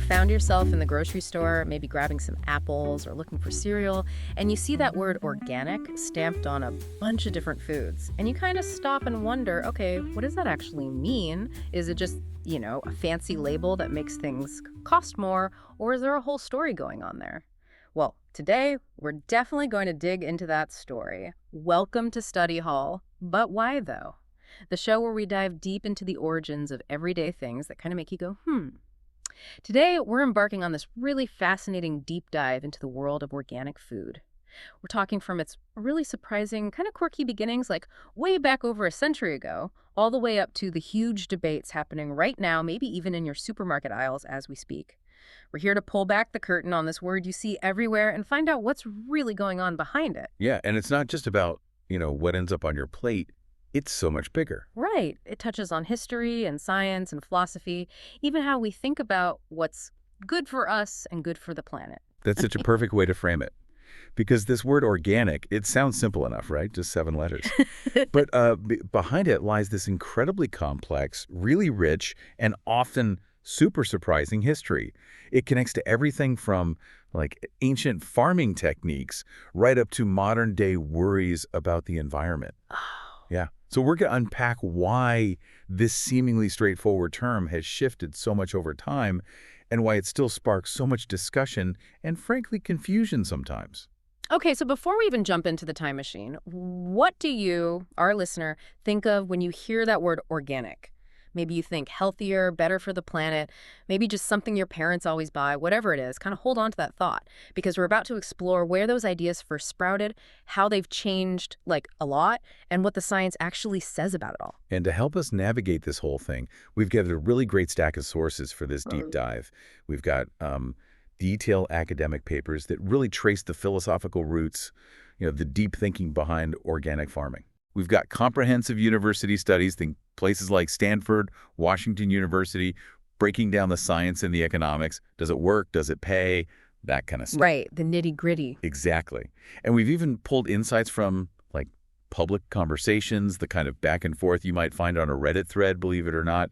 found yourself in the grocery store, maybe grabbing some apples or looking for cereal, and you see that word organic stamped on a bunch of different foods. And you kind of stop and wonder, okay, what does that actually mean? Is it just, a fancy label that makes things cost more, or is there a whole story going on there? Well, today we're definitely going to dig into that story. Welcome to Study Hall. But why, though? The show where we dive deep into the origins of everyday things that kind of make you go, Today, we're embarking on this really fascinating deep dive into the world of organic food. We're talking from its really surprising, kind of quirky beginnings, like way back over a century ago, all the way up to the huge debates happening right now, maybe even in your supermarket aisles as we speak. We're here to pull back the curtain on this word you see everywhere and find out what's really going on behind it. Yeah, and it's not just about, what ends up on your plate. It's so much bigger. Right. It touches on history and science and philosophy, even how we think about what's good for us and good for the planet. That's such a perfect way to frame it. Because this word organic, it sounds simple enough, right? Just 7 letters. But behind it lies this incredibly complex, really rich, and often super surprising history. It connects to everything from ancient farming techniques right up to modern day worries about the environment. Yeah. So we're going to unpack why this seemingly straightforward term has shifted so much over time and why it still sparks so much discussion and, frankly, confusion sometimes. Okay, so before we even jump into the time machine, what do you, our listener, think of when you hear that word organic? Maybe you think healthier, better for the planet, maybe just something your parents always buy, whatever it is. Kind of hold on to that thought because we're about to explore where those ideas first sprouted, how they've changed a lot, and what the science actually says about it all. And to help us navigate this whole thing, we've gathered a really great stack of sources for this deep dive. We've got detailed academic papers that really trace the philosophical roots, the deep thinking behind organic farming. We've got comprehensive university studies, think places like Stanford, Washington University, breaking down the science and the economics. Does it work? Does it pay? That kind of stuff. Right, the nitty-gritty. Exactly. And we've even pulled insights from public conversations, the kind of back and forth you might find on a Reddit thread, believe it or not.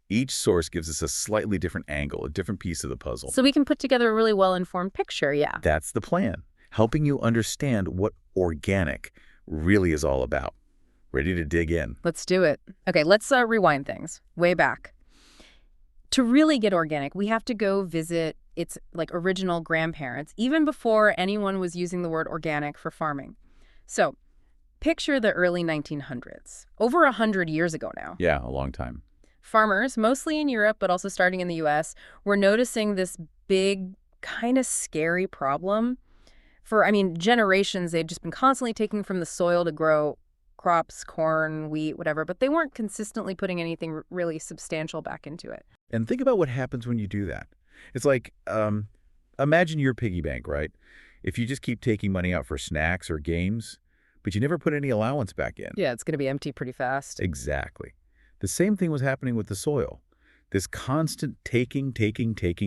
Each source gives us a slightly different angle, a different piece of the puzzle. So we can put together a really well-informed picture, yeah. That's the plan, helping you understand what organic really is all about. Ready to dig in? Let's do it. Okay, let's rewind things way back. To really get organic, we have to go visit its original grandparents, even before anyone was using the word organic for farming. So picture the early 1900s, over 100 years ago now. Yeah, a long time. Farmers, mostly in Europe, but also starting in the US, were noticing this big, kind of scary problem. For, generations, they'd just been constantly taking from the soil to grow crops, corn, wheat, whatever, but they weren't consistently putting anything really substantial back into it. And think about what happens when you do that. It's imagine your piggy bank, right? If you just keep taking money out for snacks or games, but you never put any allowance back in. Yeah, it's going to be empty pretty fast. Exactly. The same thing was happening with the soil. This constant taking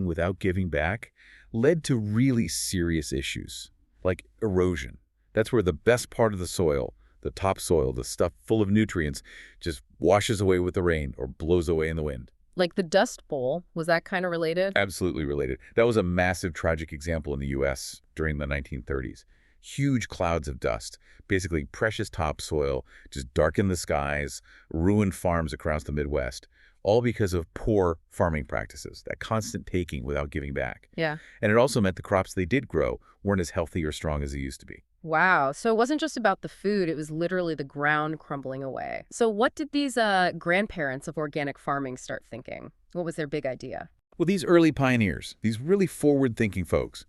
without giving back led to really serious issues, like erosion. That's where the best part of the soil, the topsoil, the stuff full of nutrients, just washes away with the rain or blows away in the wind. Like the Dust Bowl, was that kind of related? Absolutely related. That was a massive tragic example in the U.S. during the 1930s. Huge clouds of dust, basically precious topsoil, just darkened the skies, ruined farms across the Midwest, all because of poor farming practices, that constant taking without giving back. Yeah. And it also meant the crops they did grow weren't as healthy or strong as they used to be. Wow. So it wasn't just about the food, it was literally the ground crumbling away. So what did these grandparents of organic farming start thinking? What was their big idea? Well, these early pioneers, these really forward-thinking folks,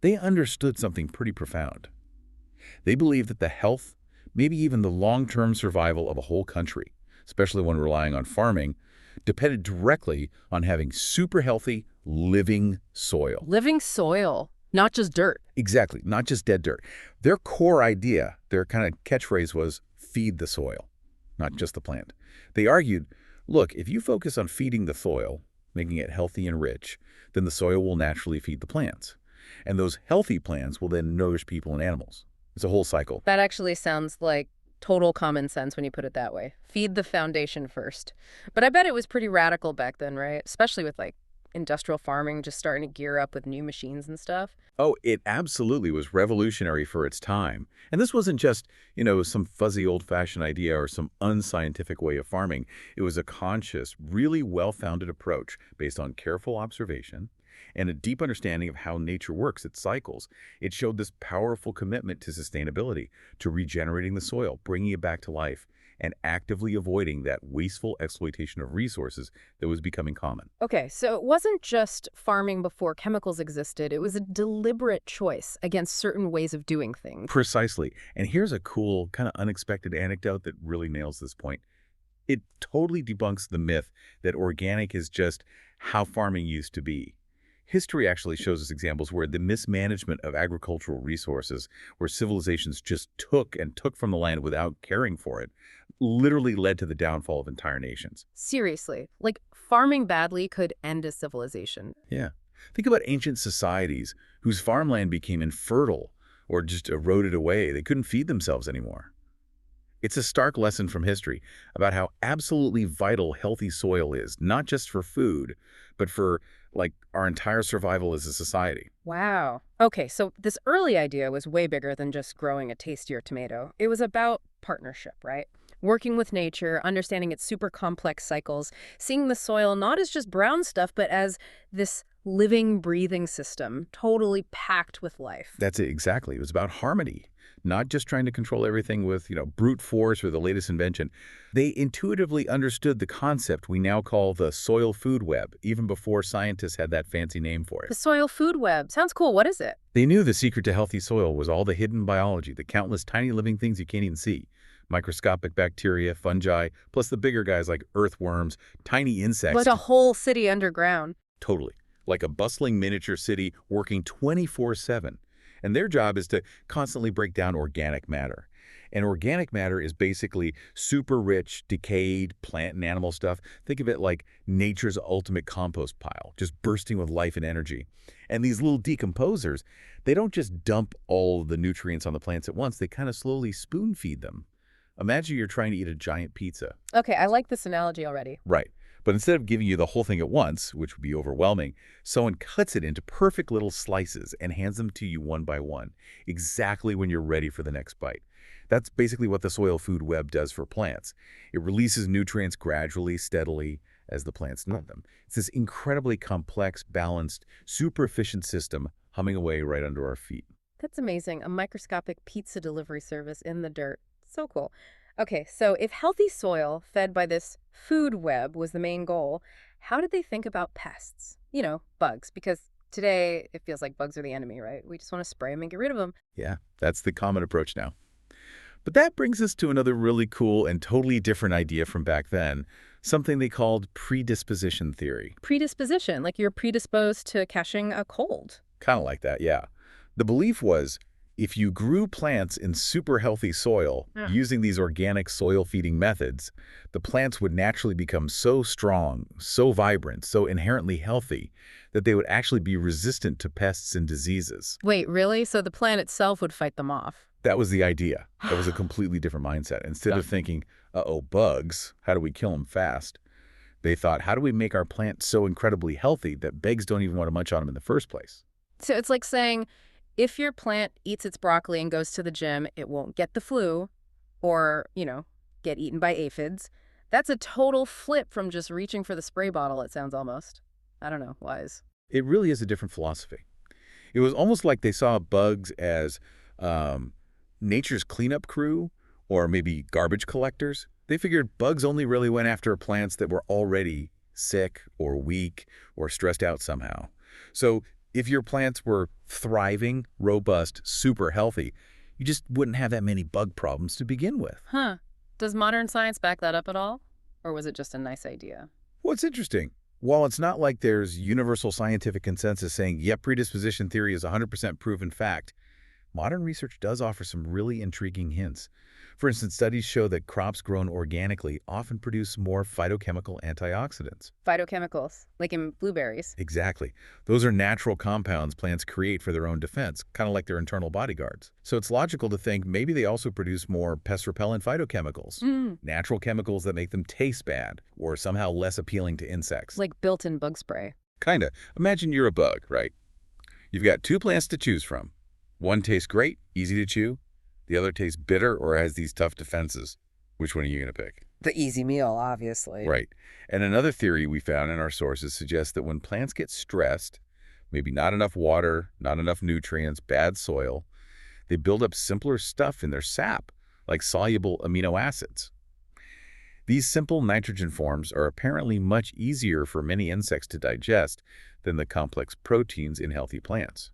they understood something pretty profound. They believed that the health, maybe even the long-term survival of a whole country, especially when relying on farming, depended directly on having super healthy, living soil. Living soil, not just dirt. Exactly, not just dead dirt. Their core idea, their kind of catchphrase was, feed the soil, not just the plant. They argued, look, if you focus on feeding the soil, making it healthy and rich, then the soil will naturally feed the plants. And those healthy plants will then nourish people and animals. It's a whole cycle. That actually sounds like total common sense when you put it that way. Feed the foundation first. But I bet it was pretty radical back then, right? Especially with industrial farming just starting to gear up with new machines and stuff? Oh, it absolutely was revolutionary for its time. And this wasn't just, some fuzzy old-fashioned idea or some unscientific way of farming. It was a conscious, really well-founded approach based on careful observation and a deep understanding of how nature works, its cycles. It showed this powerful commitment to sustainability, to regenerating the soil, bringing it back to life, and actively avoiding that wasteful exploitation of resources that was becoming common. Okay, so it wasn't just farming before chemicals existed. It was a deliberate choice against certain ways of doing things. Precisely. And here's a cool, kind of unexpected anecdote that really nails this point. It totally debunks the myth that organic is just how farming used to be. History actually shows us examples where the mismanagement of agricultural resources, where civilizations just took from the land without caring for it, literally led to the downfall of entire nations. Seriously, like farming badly could end a civilization. Yeah. Think about ancient societies whose farmland became infertile or just eroded away. They couldn't feed themselves anymore. It's a stark lesson from history about how absolutely vital healthy soil is, not just for food, but for, our entire survival as a society. Wow. Okay, so this early idea was way bigger than just growing a tastier tomato. It was about partnership, right? Working with nature, understanding its super complex cycles, seeing the soil not as just brown stuff, but as this living, breathing system, totally packed with life. That's it, exactly. It was about harmony, not just trying to control everything with, brute force or the latest invention. They intuitively understood the concept we now call the soil food web, even before scientists had that fancy name for The it. soil food web. Sounds cool. What is it? They knew the secret to healthy soil was all the hidden biology, the countless tiny living things you can't even see. Microscopic bacteria, fungi, plus the bigger guys like earthworms, tiny insects. Like a whole city underground. Totally. Like a bustling miniature city working 24/7. And their job is to constantly break down organic matter. And organic matter is basically super rich, decayed plant and animal stuff. Think of it like nature's ultimate compost pile, just bursting with life and energy. And these little decomposers, they don't just dump all the nutrients on the plants at once. They kind of slowly spoon feed them. Imagine you're trying to eat a giant pizza. Okay, I like this analogy already. Right. But instead of giving you the whole thing at once, which would be overwhelming, someone cuts it into perfect little slices and hands them to you one by one, exactly when you're ready for the next bite. That's basically what the soil food web does for plants. It releases nutrients gradually, steadily, as the plants need them. It's this incredibly complex, balanced, super efficient system humming away right under our feet. That's amazing. A microscopic pizza delivery service in the dirt. So cool. Okay, so if healthy soil fed by this food web was the main goal, how did they think about pests? Bugs, because today it feels like bugs are the enemy, right? We just want to spray them and get rid of them. Yeah, that's the common approach now. But that brings us to another really cool and totally different idea from back then, something they called predisposition theory. Predisposition, like you're predisposed to catching a cold. Kind of like that, yeah. The belief was if you grew plants in super healthy soil using these organic soil feeding methods, the plants would naturally become so strong, so vibrant, so inherently healthy that they would actually be resistant to pests and diseases. Wait, really? So the plant itself would fight them off? That was the idea. That was a completely different mindset. Instead of thinking, uh-oh, bugs, how do we kill them fast? They thought, how do we make our plants so incredibly healthy that bugs don't even want to munch on them in the first place? So it's like saying, if your plant eats its broccoli and goes to the gym, it won't get the flu or, get eaten by aphids. That's a total flip from just reaching for the spray bottle, it sounds almost. I don't know, wise. It really is a different philosophy. It was almost like they saw bugs as nature's cleanup crew or maybe garbage collectors. They figured bugs only really went after plants that were already sick or weak or stressed out somehow. So if your plants were thriving, robust, super healthy, you just wouldn't have that many bug problems to begin with. Huh. Does modern science back that up at all? Or was it just a nice idea? What's interesting, while it's not like there's universal scientific consensus saying, yep, predisposition theory is 100% proven fact, modern research does offer some really intriguing hints. For instance, studies show that crops grown organically often produce more phytochemical antioxidants. Phytochemicals, like in blueberries. Exactly. Those are natural compounds plants create for their own defense, kind of like their internal bodyguards. So it's logical to think maybe they also produce more pest-repellent phytochemicals, natural chemicals that make them taste bad or somehow less appealing to insects. Like built-in bug spray. Kinda. Imagine you're a bug, right? You've got two plants to choose from. One tastes great, easy to chew. The other tastes bitter or has these tough defenses. Which one are you going to pick? The easy meal, obviously. Right. And another theory we found in our sources suggests that when plants get stressed, maybe not enough water, not enough nutrients, bad soil, they build up simpler stuff in their sap, like soluble amino acids. These simple nitrogen forms are apparently much easier for many insects to digest than the complex proteins in healthy plants.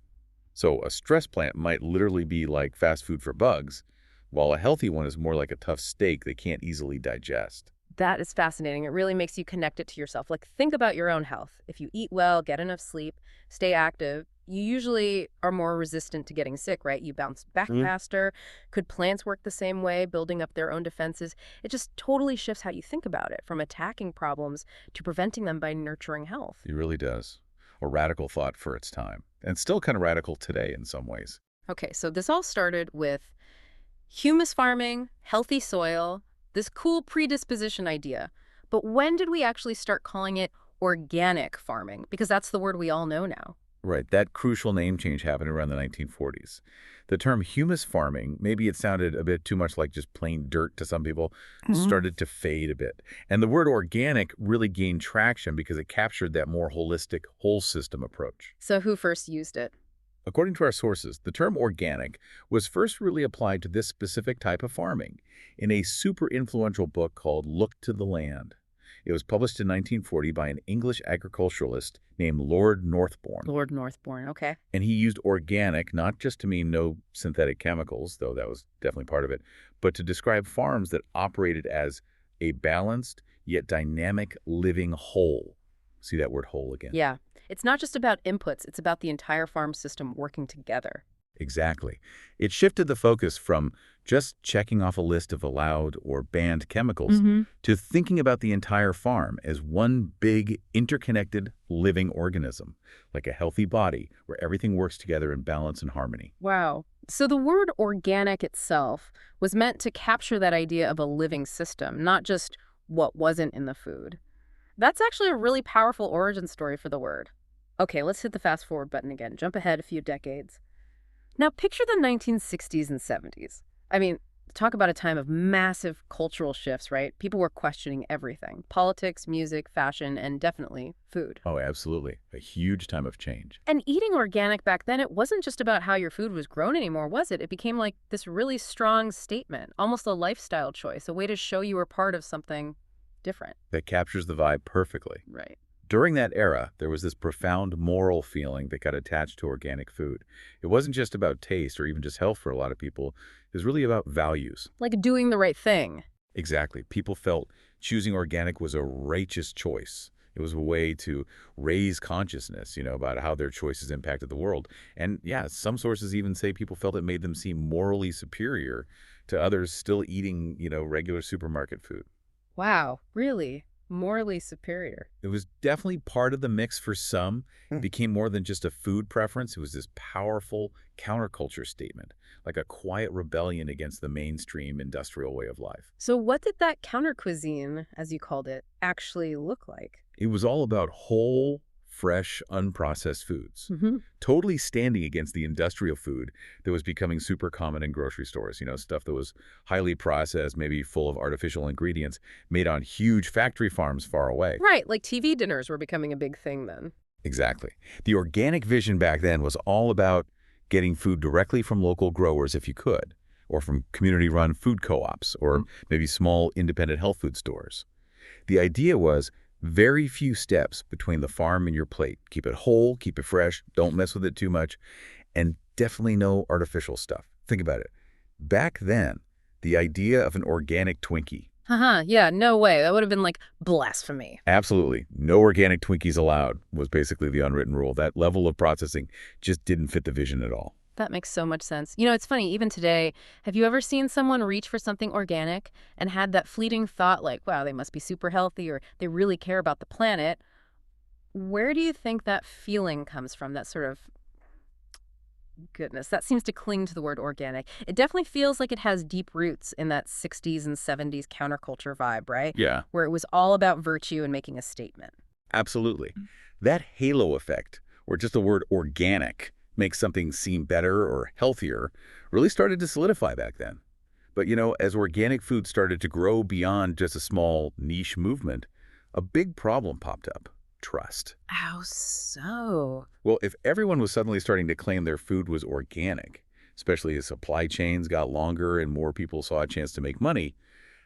So a stressed plant might literally be like fast food for bugs, while a healthy one is more like a tough steak they can't easily digest. That is fascinating. It really makes you connect it to yourself. Like, think about your own health. If you eat well, get enough sleep, stay active, you usually are more resistant to getting sick, right? You bounce back faster. Could plants work the same way, building up their own defenses? It just totally shifts how you think about it, from attacking problems to preventing them by nurturing health. It really does. A radical thought for its time, and still kind of radical today in some ways. Okay, so this all started with humus farming, healthy soil, this cool predisposition idea. But when did we actually start calling it organic farming? Because that's the word we all know now. Right, that crucial name change happened around the 1940s. The term humus farming, maybe it sounded a bit too much like just plain dirt to some people, started to fade a bit. And the word organic really gained traction because it captured that more holistic, whole system approach. So who first used it? According to our sources, the term organic was first really applied to this specific type of farming in a super influential book called Look to the Land. It was published in 1940 by an English agriculturalist named Lord Northbourne. Lord Northbourne, okay. And he used organic not just to mean no synthetic chemicals, though that was definitely part of it, but to describe farms that operated as a balanced yet dynamic living whole. See that word whole again? Yeah. It's not just about inputs, it's about the entire farm system working together. Exactly. It shifted the focus from just checking off a list of allowed or banned chemicals to thinking about the entire farm as one big, interconnected, living organism, like a healthy body where everything works together in balance and harmony. Wow. So the word organic itself was meant to capture that idea of a living system, not just what wasn't in the food. That's actually a really powerful origin story for the word. Okay, let's hit the fast forward button again. Jump ahead a few decades. Now picture the 1960s and 70s. I mean, talk about a time of massive cultural shifts, right? People were questioning everything. Politics, music, fashion, and definitely food. Oh, absolutely. A huge time of change. And eating organic back then, it wasn't just about how your food was grown anymore, was it? It became like this really strong statement, almost a lifestyle choice, a way to show you were part of something different. That captures the vibe perfectly. Right. During that era, there was this profound moral feeling that got attached to organic food. It wasn't just about taste or even just health for a lot of people. It was really about values. Like doing the right thing. Exactly. People felt choosing organic was a righteous choice. It was a way to raise consciousness, about how their choices impacted the world. And yeah, some sources even say people felt it made them seem morally superior to others still eating, regular supermarket food. Wow, really? Morally superior. It was definitely part of the mix for some. It became more than just a food preference. It was this powerful counterculture statement, like a quiet rebellion against the mainstream industrial way of life. So what did that counter cuisine, as you called it, actually look like? It was all about whole, fresh, unprocessed foods, totally standing against the industrial food that was becoming super common in grocery stores, stuff that was highly processed, maybe full of artificial ingredients, made on huge factory farms far away. Right, like TV dinners were becoming a big thing then. Exactly. The organic vision back then was all about getting food directly from local growers if you could, or from community-run food co-ops, or maybe small independent health food stores. The idea was very few steps between the farm and your plate. Keep it whole, keep it fresh, don't mess with it too much, and definitely no artificial stuff. Think about it. Back then, the idea of an organic Twinkie. Yeah, no way. That would have been like blasphemy. Absolutely. No organic Twinkies allowed was basically the unwritten rule. That level of processing just didn't fit the vision at all. That makes so much sense. It's funny, even today, have you ever seen someone reach for something organic and had that fleeting thought like, wow, they must be super healthy or they really care about the planet? Where do you think that feeling comes from, that sort of goodness? That seems to cling to the word organic. It definitely feels like it has deep roots in that 60s and 70s counterculture vibe, right? Yeah. Where it was all about virtue and making a statement. Absolutely. That halo effect, or just the word organic, makes something seem better or healthier, really started to solidify back then. But as organic food started to grow beyond just a small niche movement, a big problem popped up: trust. How so? Well, if everyone was suddenly starting to claim their food was organic, especially as supply chains got longer and more people saw a chance to make money,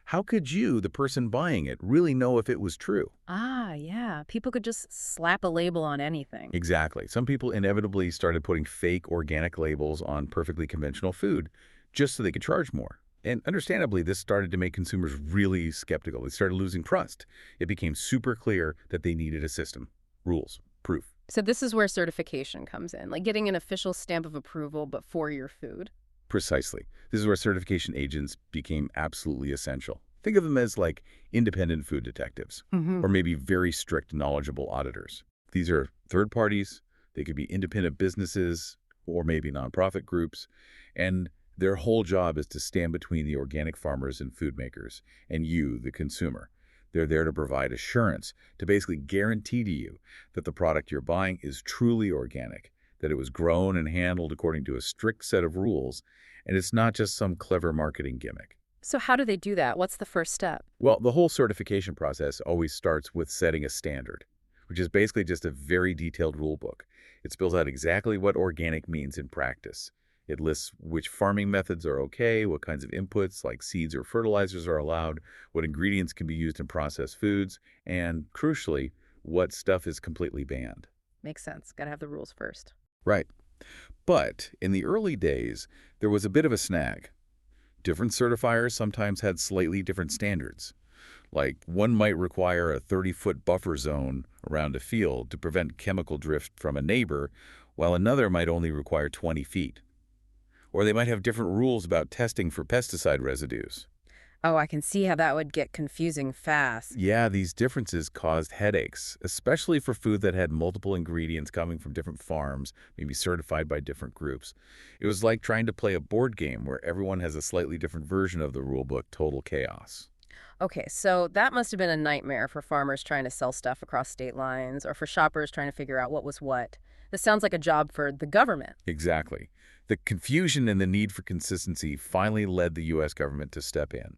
how could you, the person buying it, really know if it was true? Ah, yeah. People could just slap a label on anything. Exactly. Some people inevitably started putting fake organic labels on perfectly conventional food just so they could charge more. And understandably, this started to make consumers really skeptical. They started losing trust. It became super clear that they needed a system, rules, proof. So this is where certification comes in, like getting an official stamp of approval, but for your food. Precisely. This is where certification agents became absolutely essential. Think of them as like independent food detectives, Hmm. or maybe very strict, knowledgeable auditors. These are third parties. They could be independent businesses or maybe nonprofit groups. And their whole job is to stand between the organic farmers and food makers and you, the consumer. They're there to provide assurance, to basically guarantee to you that the product you're buying is truly organic, that it was grown and handled according to a strict set of rules, and it's not just some clever marketing gimmick. So how do they do that? What's the first step? Well, the whole certification process always starts with setting a standard, which is basically just a very detailed rule book. It spells out exactly what organic means in practice. It lists which farming methods are okay, what kinds of inputs like seeds or fertilizers are allowed, what ingredients can be used in processed foods, and, crucially, what stuff is completely banned. Makes sense. Gotta have the rules first. Right. But in the early days, there was a bit of a snag. Different certifiers sometimes had slightly different standards. Like, one might require a 30-foot buffer zone around a field to prevent chemical drift from a neighbor, while another might only require 20 feet. Or they might have different rules about testing for pesticide residues. Oh, I can see how that would get confusing fast. Yeah, these differences caused headaches, especially for food that had multiple ingredients coming from different farms, maybe certified by different groups. It was like trying to play a board game where everyone has a slightly different version of the rulebook, total chaos. Okay, so that must have been a nightmare for farmers trying to sell stuff across state lines or for shoppers trying to figure out what was what. This sounds like a job for the government. Exactly. The confusion and the need for consistency finally led the U.S. government to step in.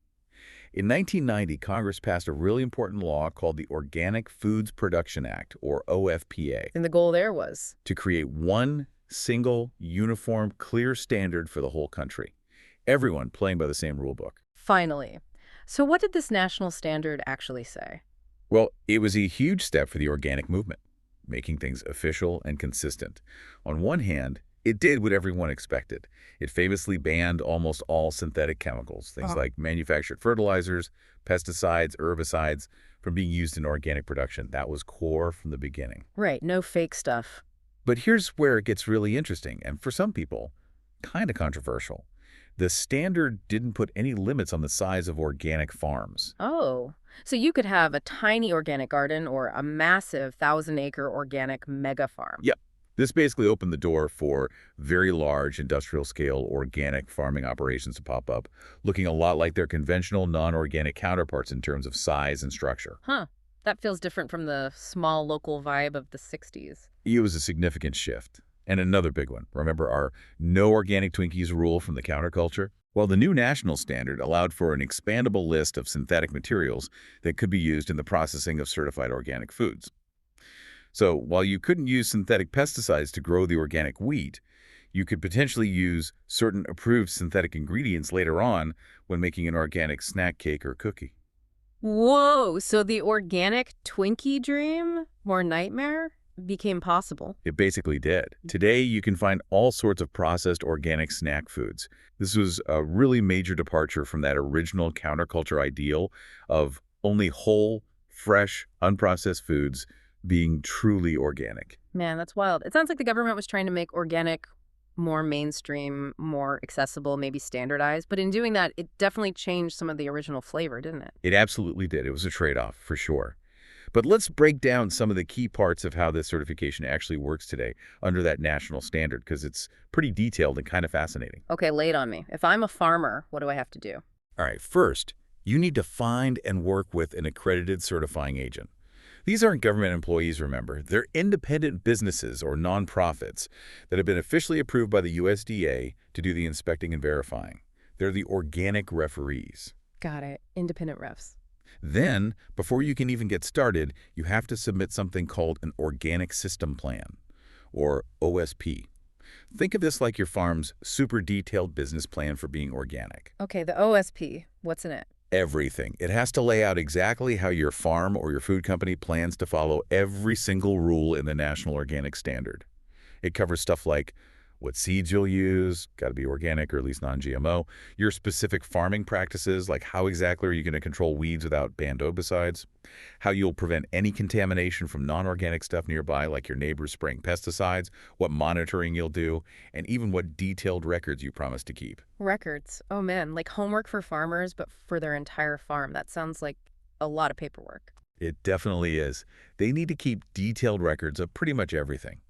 In 1990, Congress passed a really important law called the Organic Foods Production Act, or OFPA, And the goal there was. to create one single, uniform, clear standard for the whole country. Everyone playing by the same rulebook. Finally. So what did this national standard actually say? Well, it was a huge step for the organic movement, making things official and consistent. On one hand, it did what everyone expected. It famously banned almost all synthetic chemicals, things like manufactured fertilizers, pesticides, herbicides, from being used in organic production. That was core from the beginning. Right, no fake stuff. But here's where it gets really interesting, and for some people, kind of controversial. The standard didn't put any limits on the size of organic farms. Oh, so you could have a tiny organic garden or a massive 1,000-acre organic mega farm. Yep. This basically opened the door for very large industrial-scale organic farming operations to pop up, looking a lot like their conventional non-organic counterparts in terms of size and structure. Huh. That feels different from the small local vibe of the 60s. It was a significant shift. And another big one. Remember our no organic Twinkies rule from the counterculture? Well, the new national standard allowed for an expandable list of synthetic materials that could be used in the processing of certified organic foods. So while you couldn't use synthetic pesticides to grow the organic wheat, you could potentially use certain approved synthetic ingredients later on when making an organic snack cake or cookie. Whoa, so the organic Twinkie dream, or nightmare, became possible. It basically did. Today, you can find all sorts of processed organic snack foods. This was a really major departure from that original counterculture ideal of only whole, fresh, unprocessed foods being truly organic. Man, that's wild. It sounds like the government was trying to make organic more mainstream, more accessible, maybe standardized. But in doing that, it definitely changed some of the original flavor, didn't it? It absolutely did. It was a trade-off, for sure. But let's break down some of the key parts of how this certification actually works today under that national standard, because it's pretty detailed and kind of fascinating. Okay, lay it on me. If I'm a farmer, what do I have to do? All right, first, you need to find and work with an accredited certifying agent. These aren't government employees, remember. They're independent businesses or nonprofits that have been officially approved by the USDA to do the inspecting and verifying. They're the organic referees. Got it. Independent refs. Then, before you can even get started, you have to submit something called an Organic System Plan, or OSP. Think of this like your farm's super detailed business plan for being organic. Okay, the OSP. What's in it? Everything. It has to lay out exactly how your farm or your food company plans to follow every single rule in the National Organic Standard. It covers stuff like what seeds you'll use, got to be organic or at least non-GMO, your specific farming practices, like how exactly are you going to control weeds without banned herbicides, how you'll prevent any contamination from non-organic stuff nearby, like your neighbors spraying pesticides, what monitoring you'll do, and even what detailed records you promise to keep. Records. Oh man, like homework for farmers, but for their entire farm. That sounds like a lot of paperwork. It definitely is. They need to keep detailed records of pretty much everything.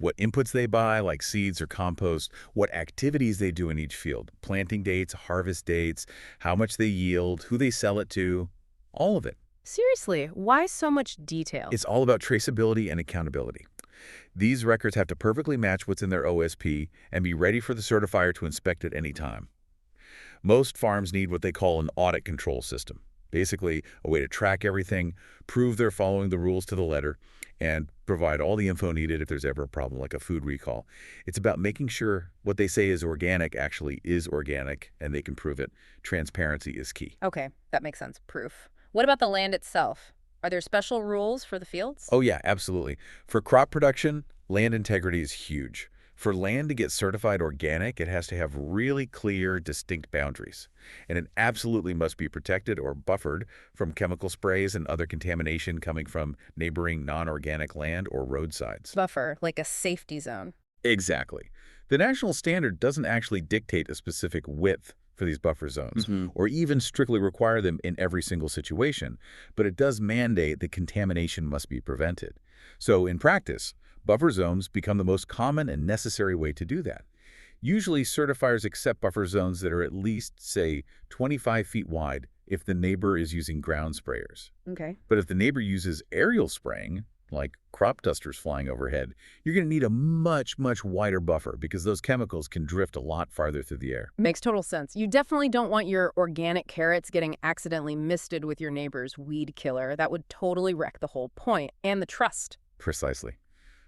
What inputs they buy, like seeds or compost, what activities they do in each field, planting dates, harvest dates, how much they yield, who they sell it to, all of it. Seriously, why so much detail? It's all about traceability and accountability. These records have to perfectly match what's in their OSP and be ready for the certifier to inspect at any time. Most farms need what they call an audit control system, basically a way to track everything, prove they're following the rules to the letter, and provide all the info needed if there's ever a problem like a food recall. It's about making sure what they say is organic actually is organic, and they can prove it. Transparency is key. Okay, that makes sense. Proof. What about the land itself? Are there special rules for the fields? Oh yeah, absolutely. For crop production, land integrity is huge. For land to get certified organic, it has to have really clear, distinct boundaries. And it absolutely must be protected or buffered from chemical sprays and other contamination coming from neighboring non-organic land or roadsides. Buffer, like a safety zone. Exactly. The national standard doesn't actually dictate a specific width for these buffer zones, or even strictly require them in every single situation, but it does mandate that contamination must be prevented. So in practice, buffer zones become the most common and necessary way to do that. Usually, certifiers accept buffer zones that are at least, say, 25 feet wide if the neighbor is using ground sprayers. Okay. But if the neighbor uses aerial spraying, like crop dusters flying overhead, you're going to need a much, much wider buffer because those chemicals can drift a lot farther through the air. Makes total sense. You definitely don't want your organic carrots getting accidentally misted with your neighbor's weed killer. That would totally wreck the whole point and the trust. Precisely.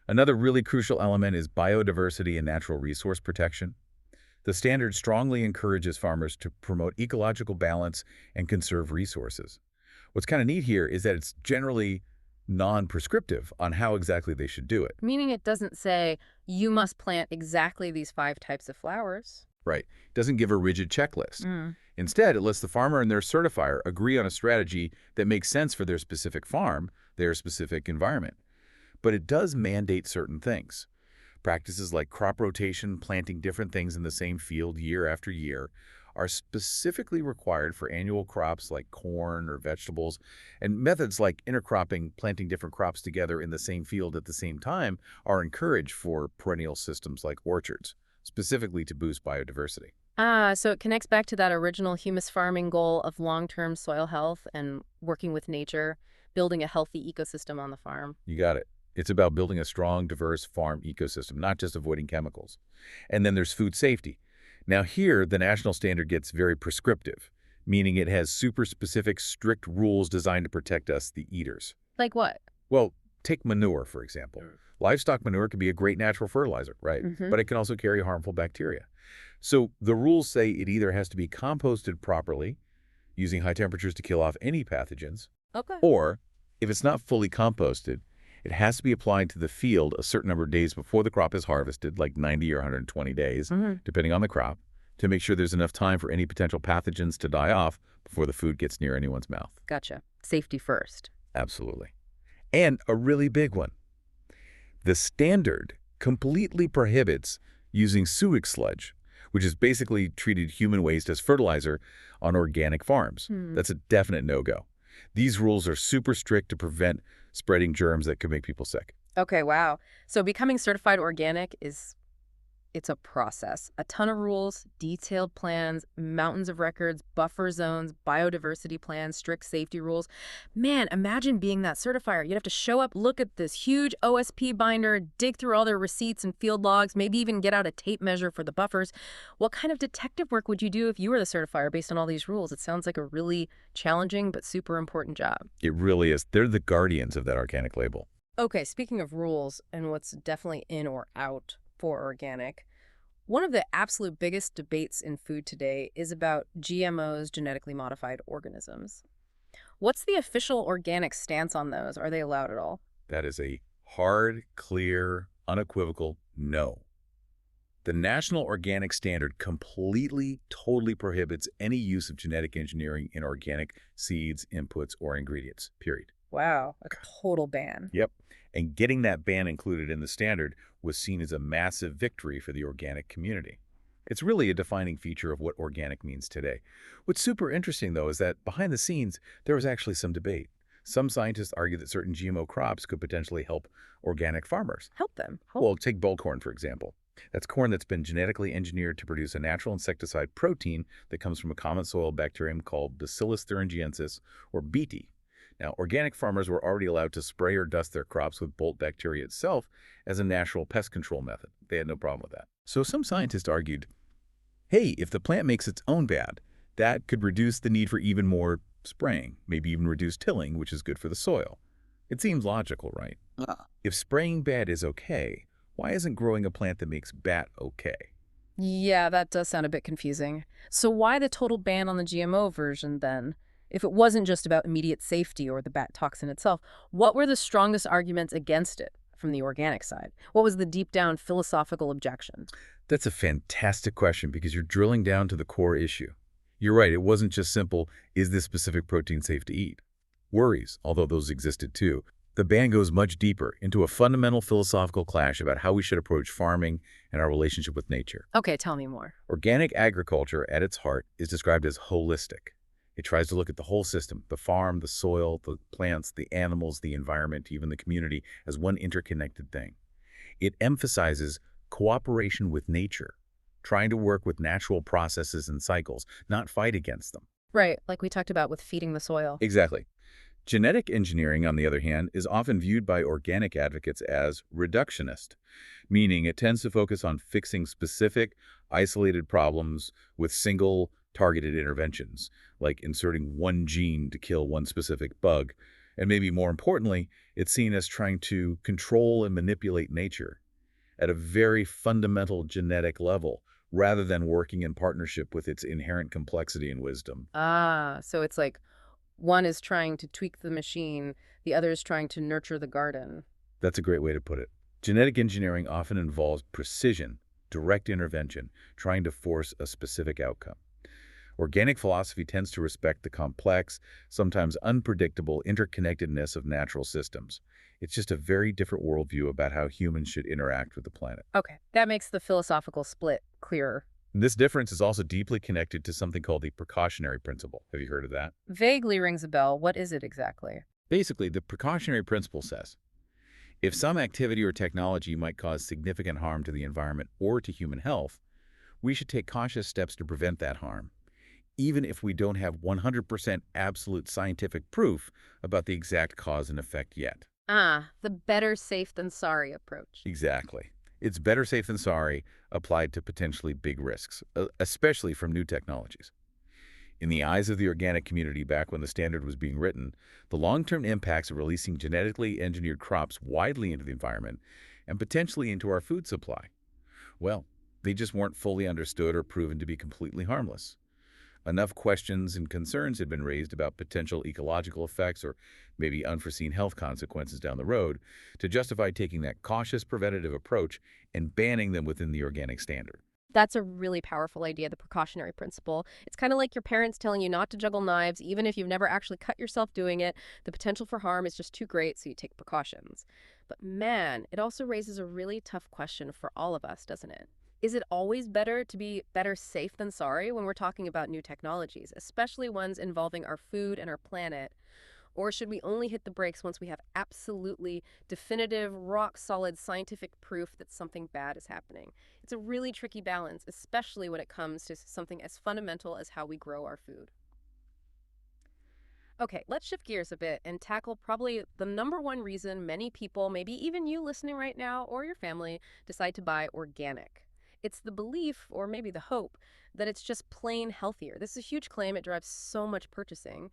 Another really crucial element is biodiversity and natural resource protection. The standard strongly encourages farmers to promote ecological balance and conserve resources. What's kind of neat here is that it's generally non-prescriptive on how exactly they should do it. Meaning it doesn't say, you must plant exactly these 5 types of flowers. Right. It doesn't give a rigid checklist. Instead, it lets the farmer and their certifier agree on a strategy that makes sense for their specific farm, their specific environment. But it does mandate certain things. Practices like crop rotation, planting different things in the same field year after year, are specifically required for annual crops like corn or vegetables, and methods like intercropping, planting different crops together in the same field at the same time, are encouraged for perennial systems like orchards, specifically to boost biodiversity. So it connects back to that original humus farming goal of long-term soil health and working with nature, building a healthy ecosystem on the farm. You got it. It's about building a strong, diverse farm ecosystem, not just avoiding chemicals. And then there's food safety. Now here, the national standard gets very prescriptive, meaning it has super specific, strict rules designed to protect us, the eaters. Like what? Well, take manure, for example. Livestock manure can be a great natural fertilizer, right? But it can also carry harmful bacteria. So the rules say it either has to be composted properly, using high temperatures to kill off any pathogens, Okay. or if it's not fully composted, it has to be applied to the field a certain number of days before the crop is harvested, like 90 or 120 days, depending on the crop, to make sure there's enough time for any potential pathogens to die off before the food gets near anyone's mouth. Gotcha. Safety first. Absolutely. And a really big one. The standard completely prohibits using sewage sludge, which is basically treated human waste as fertilizer on organic farms. That's a definite no-go. These rules are super strict to prevent spreading germs that could make people sick. Okay, wow. So becoming certified organic is It's a process. A ton of rules, detailed plans, mountains of records, buffer zones, biodiversity plans, strict safety rules. Man, imagine being that certifier. You'd have to show up, look at this huge OSP binder, dig through all their receipts and field logs, maybe even get out a tape measure for the buffers. What kind of detective work would you do if you were the certifier based on all these rules? It sounds like a really challenging but super important job. It really is. They're the guardians of that organic label. Okay, speaking of rules and what's definitely in or out for organic, one of the absolute biggest debates in food today is about GMOs, genetically modified organisms. What's the official organic stance on those? Are they allowed at all? That is a hard, clear, unequivocal no. The National Organic Standard completely, totally prohibits any use of genetic engineering in organic seeds, inputs, or ingredients, period. Wow, a total ban. Yep. And getting that ban included in the standard was seen as a massive victory for the organic community. It's really a defining feature of what organic means today. What's super interesting, though, is that behind the scenes, there was actually some debate. Some scientists argue that certain GMO crops could potentially help organic farmers. Help them. Help. Well, take bull corn, for example. That's corn that's been genetically engineered to produce a natural insecticide protein that comes from a common soil bacterium called Bacillus thuringiensis, or Bt. Now, organic farmers were already allowed to spray or dust their crops with Bolt bacteria itself as a natural pest control method. They had no problem with that. So some scientists argued, hey, if the plant makes its own bad, that could reduce the need for even more spraying, maybe even reduce tilling, which is good for the soil. It seems logical, right? If spraying bad is okay, why isn't growing a plant that makes bat okay? Yeah, that does sound a bit confusing. So why the total ban on the GMO version then? If it wasn't just about immediate safety or the bat toxin itself, what were the strongest arguments against it from the organic side? What was the deep down philosophical objection? That's a fantastic question because you're drilling down to the core issue. You're right, it wasn't just simple, is this specific protein safe to eat? Worries, although those existed too. The ban goes much deeper into a fundamental philosophical clash about how we should approach farming and our relationship with nature. Okay, tell me more. Organic agriculture, at its heart, is described as holistic. It tries to look at the whole system, the farm, the soil, the plants, the animals, the environment, even the community, as one interconnected thing. It emphasizes cooperation with nature, trying to work with natural processes and cycles, not fight against them. Right, like we talked about with feeding the soil. Exactly. Genetic engineering, on the other hand, is often viewed by organic advocates as reductionist, meaning it tends to focus on fixing specific, isolated problems with single, targeted interventions, like inserting one gene to kill one specific bug. And maybe more importantly, it's seen as trying to control and manipulate nature at a very fundamental genetic level, rather than working in partnership with its inherent complexity and wisdom. Ah, so it's like one is trying to tweak the machine, the other is trying to nurture the garden. That's a great way to put it. Genetic engineering often involves precision, direct intervention, trying to force a specific outcome. Organic philosophy tends to respect the complex, sometimes unpredictable interconnectedness of natural systems. It's just a very different worldview about how humans should interact with the planet. Okay, that makes the philosophical split clearer. This difference is also deeply connected to something called the precautionary principle. Have you heard of that? Vaguely rings a bell. What is it exactly? Basically, the precautionary principle says, if some activity or technology might cause significant harm to the environment or to human health, we should take cautious steps to prevent that harm, even if we don't have 100% absolute scientific proof about the exact cause and effect yet. Ah, the better safe than sorry approach. Exactly. It's better safe than sorry applied to potentially big risks, especially from new technologies. In the eyes of the organic community back when the standard was being written, the long-term impacts of releasing genetically engineered crops widely into the environment and potentially into our food supply, well, they just weren't fully understood or proven to be completely harmless. Enough questions and concerns had been raised about potential ecological effects or maybe unforeseen health consequences down the road to justify taking that cautious preventative approach and banning them within the organic standard. That's a really powerful idea, the precautionary principle. It's kind of like your parents telling you not to juggle knives, even if you've never actually cut yourself doing it. The potential for harm is just too great, so you take precautions. But man, it also raises a really tough question for all of us, doesn't it? Is it always better to be better safe than sorry when we're talking about new technologies, especially ones involving our food and our planet? Or should we only hit the brakes once we have absolutely definitive, rock-solid scientific proof that something bad is happening? It's a really tricky balance, especially when it comes to something as fundamental as how we grow our food. Okay, let's shift gears a bit and tackle probably the number one reason many people, maybe even you listening right now or your family, decide to buy organic. It's the belief, or maybe the hope, that it's just plain healthier. This is a huge claim. It drives so much purchasing.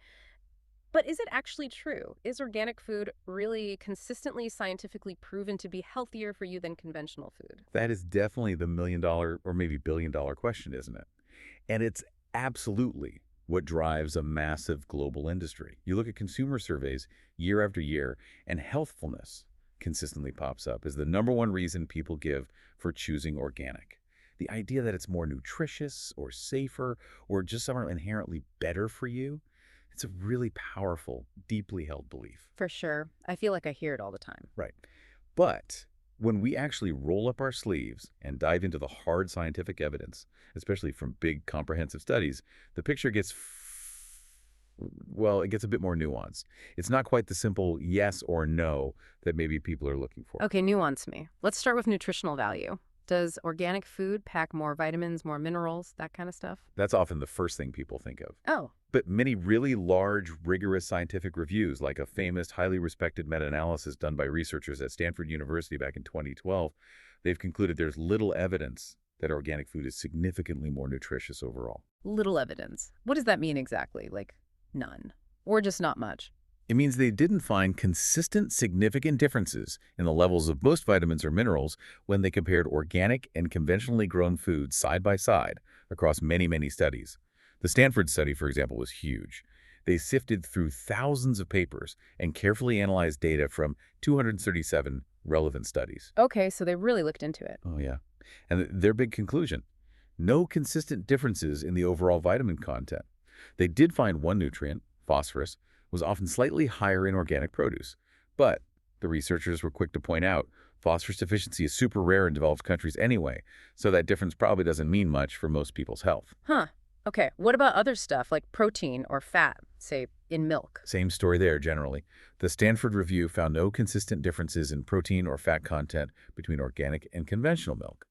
But is it actually true? Is organic food really consistently scientifically proven to be healthier for you than conventional food? That is definitely the million-dollar or maybe billion-dollar question, isn't it? And it's absolutely what drives a massive global industry. You look at consumer surveys year after year, and healthfulness consistently pops up as the number one reason people give for choosing organic. The idea that it's more nutritious or safer or just somehow inherently better for you, it's a really powerful, deeply held belief. For sure. I feel like I hear it all the time. Right. But when we actually roll up our sleeves and dive into the hard scientific evidence, especially from big comprehensive studies, the picture gets, well, it gets a bit more nuanced. It's not quite the simple yes or no that maybe people are looking for. Okay, nuance me. Let's start with nutritional value. Does organic food pack more vitamins, more minerals, that kind of stuff? That's often the first thing people think of. Oh, But many really large, rigorous scientific reviews, like a famous, highly respected meta-analysis done by researchers at Stanford University back in 2012, they've concluded there's little evidence that organic food is significantly more nutritious overall. little evidence. What does that mean exactly? Like, none. Or just not much? It means they didn't find consistent, significant differences in the levels of most vitamins or minerals when they compared organic and conventionally grown foods side by side across many, many studies. The Stanford study, for example, was huge. They sifted through thousands of papers and carefully analyzed data from 237 relevant studies. Okay, so they really looked into it. Oh, yeah. And their big conclusion, no consistent differences in the overall vitamin content. They did find one nutrient, phosphorus, was often slightly higher in organic produce. But the researchers were quick to point out phosphorus deficiency is super rare in developed countries anyway, so that difference probably doesn't mean much for most people's health. Huh. Okay, what about other stuff like protein or fat, say, in milk? Same story there, generally. The Stanford review found no consistent differences in protein or fat content between organic and conventional milk.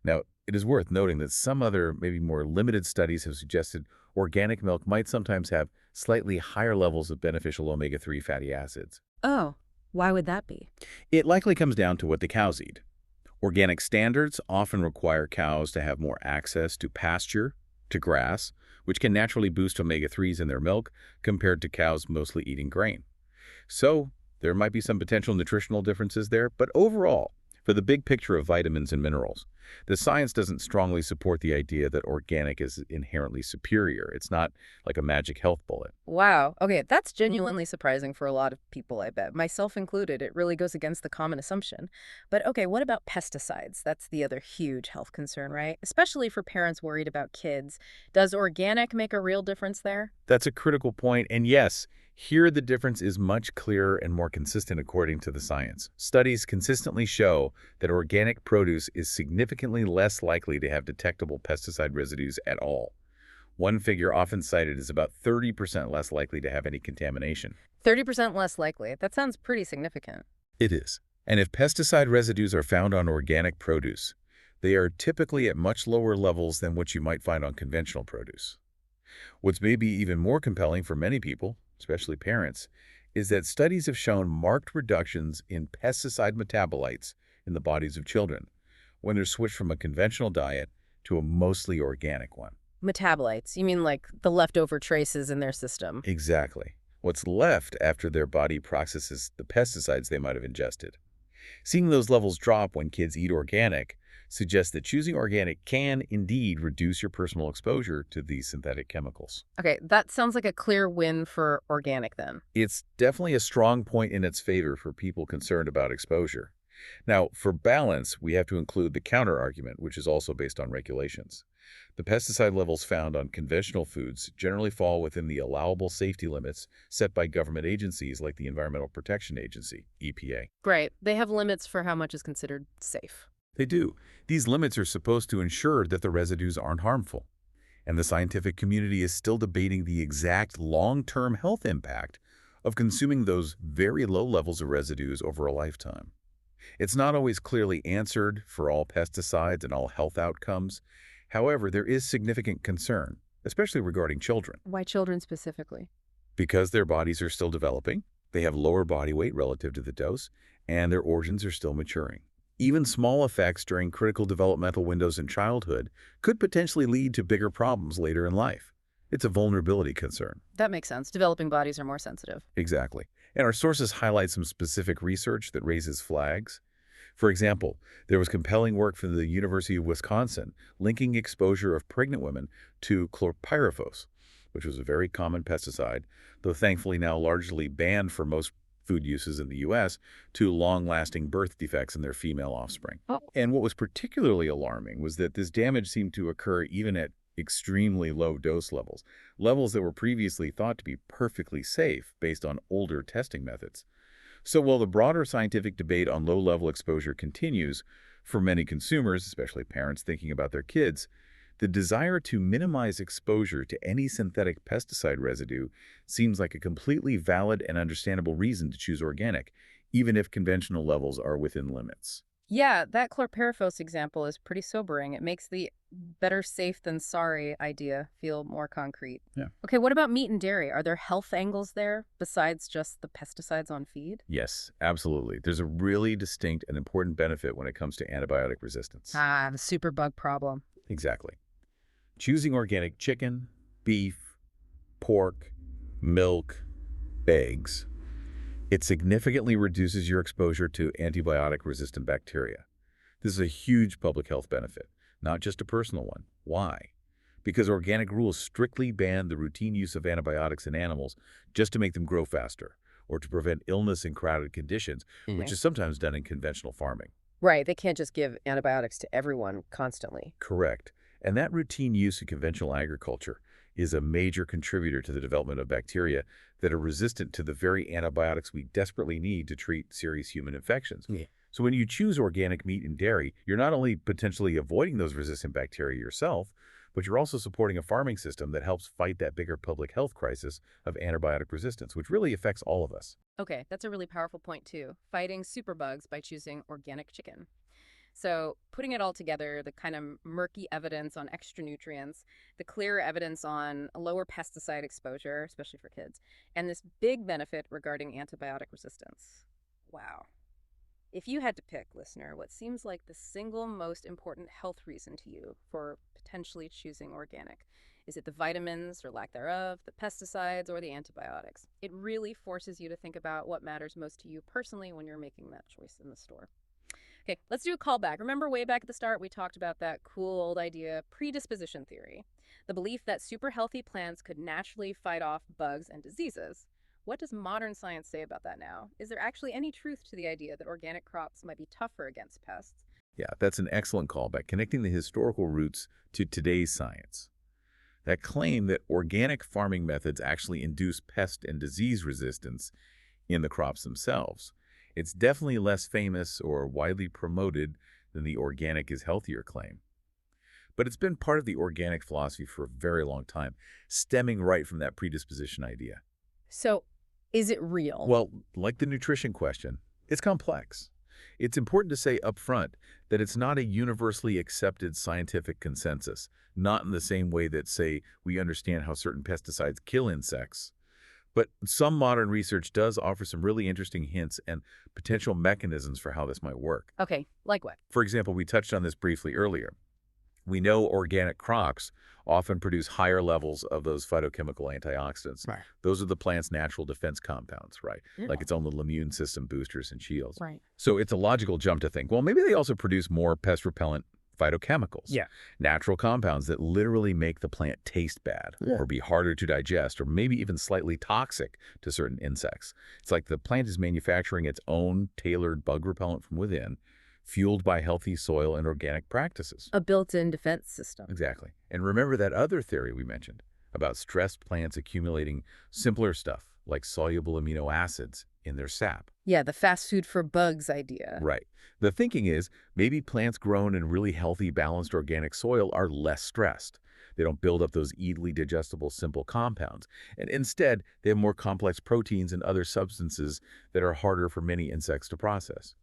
Now, it is worth noting that some other, maybe more limited studies have suggested organic milk might sometimes have slightly higher levels of beneficial omega-3 fatty acids. Oh, why would that be? It likely comes down to what the cows eat. Organic standards often require cows to have more access to pasture, to grass, which can naturally boost omega-3s in their milk compared to cows mostly eating grain. So there might be some potential nutritional differences there, but overall, for the big picture of vitamins and minerals, the science doesn't strongly support the idea that organic is inherently superior. It's not like a magic health bullet. Wow. Okay, that's genuinely surprising for a lot of people, I bet. Myself included, it really goes against the common assumption. But okay, what about pesticides? That's the other huge health concern, right? Especially for parents worried about kids. Does organic make a real difference there? That's a critical point, and yes, here the difference is much clearer and more consistent according to the science. Studies consistently show that organic produce is significantly less likely to have detectable pesticide residues at all. One figure often cited is about 30% less likely to have any contamination. 30% less likely. That sounds pretty significant. It is. And if pesticide residues are found on organic produce, they are typically at much lower levels than what you might find on conventional produce. What's maybe even more compelling for many people, especially parents, is that studies have shown marked reductions in pesticide metabolites in the bodies of children when they're switched from a conventional diet to a mostly organic one. Metabolites, you mean like the leftover traces in their system? Exactly. What's left after their body processes the pesticides they might have ingested. Seeing those levels drop when kids eat organic suggests that choosing organic can indeed reduce your personal exposure to these synthetic chemicals. Okay, that sounds like a clear win for organic then. It's definitely a strong point in its favor for people concerned about exposure. Now, for balance, we have to include the counter-argument, which is also based on regulations. The pesticide levels found on conventional foods generally fall within the allowable safety limits set by government agencies like the Environmental Protection Agency, EPA. Great. They have limits for how much is considered safe. They do. These limits are supposed to ensure that the residues aren't harmful. And the scientific community is still debating the exact long-term health impact of consuming those very low levels of residues over a lifetime. It's not always clearly answered for all pesticides and all health outcomes. However, there is significant concern, especially regarding children. Why children specifically? Because their bodies are still developing, they have lower body weight relative to the dose, and their organs are still maturing. Even small effects during critical developmental windows in childhood could potentially lead to bigger problems later in life. It's a vulnerability concern. That makes sense. Developing bodies are more sensitive. Exactly. And our sources highlight some specific research that raises flags. For example, there was compelling work from the University of Wisconsin linking exposure of pregnant women to chlorpyrifos, which was a very common pesticide, though thankfully now largely banned for most food uses in the U.S., to long-lasting birth defects in their female offspring. Oh. And what was particularly alarming was that this damage seemed to occur even at extremely low dose levels, levels that were previously thought to be perfectly safe based on older testing methods. So while the broader scientific debate on low-level exposure continues, for many consumers, especially parents thinking about their kids, the desire to minimize exposure to any synthetic pesticide residue seems like a completely valid and understandable reason to choose organic, even if conventional levels are within limits. Yeah, that chlorpyrifos example is pretty sobering. It makes the better safe than sorry idea feel more concrete. Yeah. Okay, what about meat and dairy? Are there health angles there besides just the pesticides on feed? Yes, absolutely. There's a really distinct and important benefit when it comes to antibiotic resistance. Ah, the superbug problem. Exactly. Choosing organic chicken, beef, pork, milk, eggs, it significantly reduces your exposure to antibiotic-resistant bacteria. This is a huge public health benefit, not just a personal one. Why? Because organic rules strictly ban the routine use of antibiotics in animals just to make them grow faster or to prevent illness in crowded conditions, which is sometimes done in conventional farming. Right, they can't just give antibiotics to everyone constantly. Correct. And that routine use in conventional agriculture is a major contributor to the development of bacteria that are resistant to the very antibiotics we desperately need to treat serious human infections. Yeah. So when you choose organic meat and dairy, you're not only potentially avoiding those resistant bacteria yourself, but you're also supporting a farming system that helps fight that bigger public health crisis of antibiotic resistance, which really affects all of us. Okay, that's a really powerful point too. Fighting superbugs by choosing organic chicken. So putting it all together, the kind of murky evidence on extra nutrients, the clear evidence on a lower pesticide exposure, especially for kids, and this big benefit regarding antibiotic resistance. Wow. If you had to pick, listener, what seems like the single most important health reason to you for potentially choosing organic, is it the vitamins or lack thereof, the pesticides, or the antibiotics? It really forces you to think about what matters most to you personally when you're making that choice in the store. Okay, let's do a callback. Remember way back at the start, we talked about that cool old idea, predisposition theory, the belief that super healthy plants could naturally fight off bugs and diseases. What does modern science say about that now? Is there actually any truth to the idea that organic crops might be tougher against pests? Yeah, that's an excellent callback, connecting the historical roots to today's science. That claim that organic farming methods actually induce pest and disease resistance in the crops themselves. It's definitely less famous or widely promoted than the organic is healthier claim. But it's been part of the organic philosophy for a very long time, stemming right from that predisposition idea. So, is it real? Well, like the nutrition question, it's complex. It's important to say up front that it's not a universally accepted scientific consensus, not in the same way that, say, we understand how certain pesticides kill insects. But some modern research does offer some really interesting hints and potential mechanisms for how this might work. Okay, like what? For example, we touched on this briefly earlier. We know organic crops often produce higher levels of those phytochemical antioxidants. Right. Those are the plant's natural defense compounds, right? Yeah. Like its own little immune system boosters and shields. Right. So it's a logical jump to think, well, maybe they also produce more pest repellent phytochemicals. Yeah. Natural compounds that literally make the plant taste bad or be harder to digest or maybe even slightly toxic to certain insects. It's like the plant is manufacturing its own tailored bug repellent from within, fueled by healthy soil and organic practices. A built-in defense system. Exactly. And remember that other theory we mentioned about stressed plants accumulating simpler stuff like soluble amino acids in their sap. Yeah, the fast food for bugs idea. Right. The thinking is maybe plants grown in really healthy, balanced organic soil are less stressed. They don't build up those easily digestible simple compounds. And instead, they have more complex proteins and other substances that are harder for many insects to process.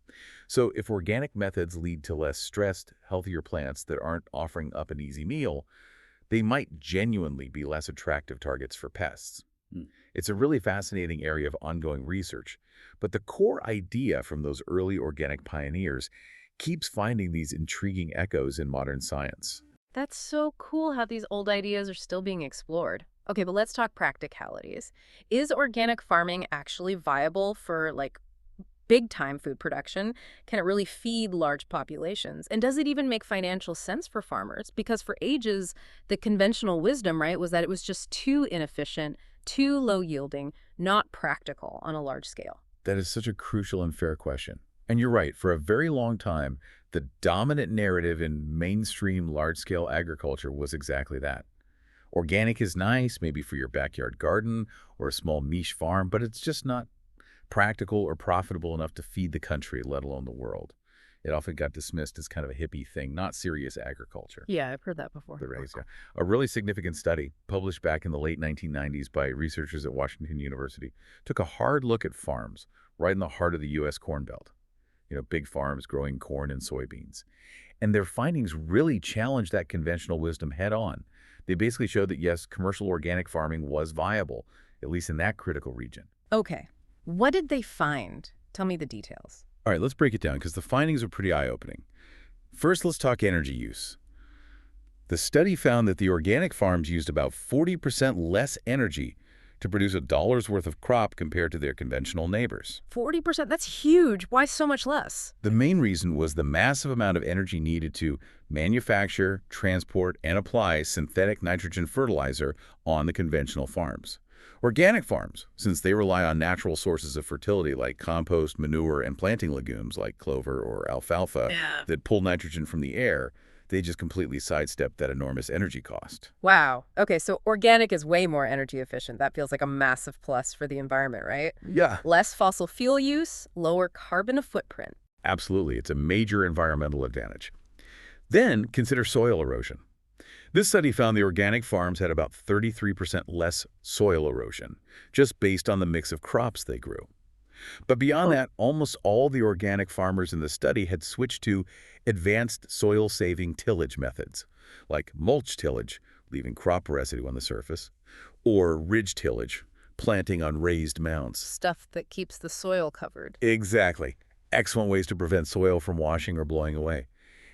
So if organic methods lead to less stressed, healthier plants that aren't offering up an easy meal, they might genuinely be less attractive targets for pests. Hmm. It's a really fascinating area of ongoing research, but the core idea from those early organic pioneers keeps finding these intriguing echoes in modern science. That's so cool how these old ideas are still being explored. Okay, but let's talk practicalities. Is organic farming actually viable for, like, big-time food production? Can it really feed large populations? And does it even make financial sense for farmers? Because for ages, the conventional wisdom, right, was that it was just too inefficient, too low-yielding, not practical on a large scale. That is such a crucial and fair question. And you're right, for a very long time, the dominant narrative in mainstream large-scale agriculture was exactly that. Organic is nice, maybe for your backyard garden or a small niche farm, but it's just not practical or profitable enough to feed the country, let alone the world. It often got dismissed as kind of a hippie thing, not serious agriculture. Yeah, I've heard that before. The raise, yeah. A really significant study published back in the late 1990s by researchers at Washington University took a hard look at farms right in the heart of the U.S. Corn Belt. Big farms growing corn and soybeans. And their findings really challenged that conventional wisdom head on. They basically showed that, yes, commercial organic farming was viable, at least in that critical region. Okay, what did they find? Tell me the details. All right, let's break it down because the findings are pretty eye-opening. First, let's talk energy use. The study found that the organic farms used about 40% less energy to produce a dollar's worth of crop compared to their conventional neighbors. 40%? That's huge. Why so much less? The main reason was the massive amount of energy needed to manufacture, transport, and apply synthetic nitrogen fertilizer on the conventional farms. Organic farms, since they rely on natural sources of fertility like compost, manure, and planting legumes like clover or alfalfa that pull nitrogen from the air, they just completely sidestepped that enormous energy cost. Wow. Okay, so organic is way more energy efficient. That feels like a massive plus for the environment, right? Yeah. Less fossil fuel use, lower carbon footprint. Absolutely. It's a major environmental advantage. Then consider soil erosion. This study found the organic farms had about 33% less soil erosion, just based on the mix of crops they grew. But beyond that, almost all the organic farmers in the study had switched to advanced soil-saving tillage methods, like mulch tillage, leaving crop residue on the surface, or ridge tillage, planting on raised mounds. Stuff that keeps the soil covered. Exactly. Excellent ways to prevent soil from washing or blowing away.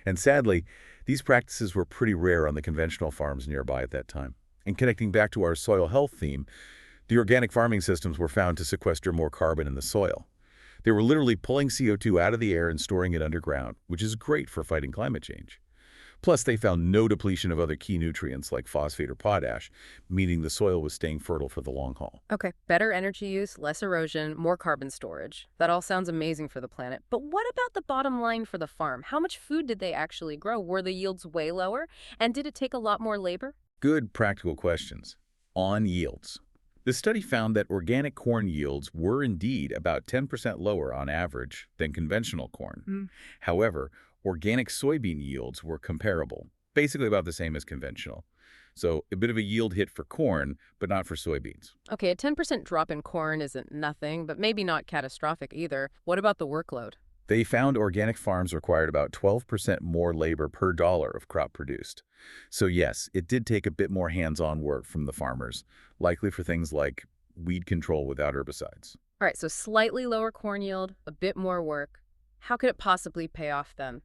And sadly, these practices were pretty rare on the conventional farms nearby at that time. And connecting back to our soil health theme, the organic farming systems were found to sequester more carbon in the soil. They were literally pulling CO2 out of the air and storing it underground, which is great for fighting climate change. Plus, they found no depletion of other key nutrients like phosphate or potash, meaning the soil was staying fertile for the long haul. Okay, better energy use, less erosion, more carbon storage. That all sounds amazing for the planet. But what about the bottom line for the farm? How much food did they actually grow? Were the yields way lower? And did it take a lot more labor? Good practical questions. On yields. The study found that organic corn yields were indeed about 10% lower on average than conventional corn. However, organic soybean yields were comparable, basically about the same as conventional. So a bit of a yield hit for corn, but not for soybeans. Okay, a 10% drop in corn isn't nothing, but maybe not catastrophic either. What about the workload? They found organic farms required about 12% more labor per dollar of crop produced. So yes, it did take a bit more hands-on work from the farmers, likely for things like weed control without herbicides. All right, so slightly lower corn yield, a bit more work. How could it possibly pay off then?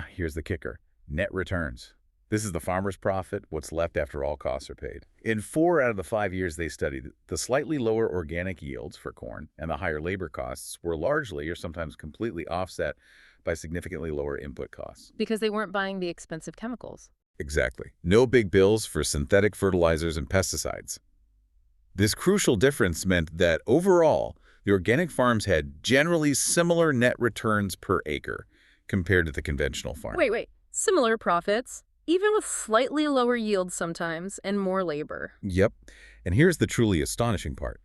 Here's the kicker. Net returns. This is the farmer's profit, what's left after all costs are paid. In 4 out of the 5 years they studied, the slightly lower organic yields for corn and the higher labor costs were largely or sometimes completely offset by significantly lower input costs. Because they weren't buying the expensive chemicals. Exactly. No big bills for synthetic fertilizers and pesticides. This crucial difference meant that overall, the organic farms had generally similar net returns per acre compared to the conventional farm. Wait. Similar profits? Even with slightly lower yields sometimes and more labor. Yep. And here's the truly astonishing part.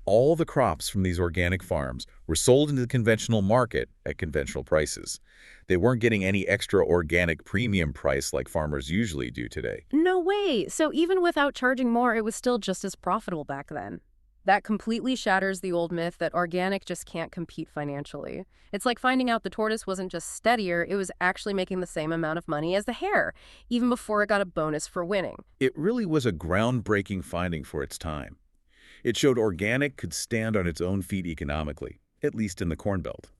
All the crops from these organic farms were sold into the conventional market at conventional prices. They weren't getting any extra organic premium price like farmers usually do today. No way! So even without charging more, it was still just as profitable back then. That completely shatters the old myth that organic just can't compete financially. It's like finding out the tortoise wasn't just steadier, it was actually making the same amount of money as the hare, even before it got a bonus for winning. It really was a groundbreaking finding for its time. It showed organic could stand on its own feet economically, at least in the Corn Belt.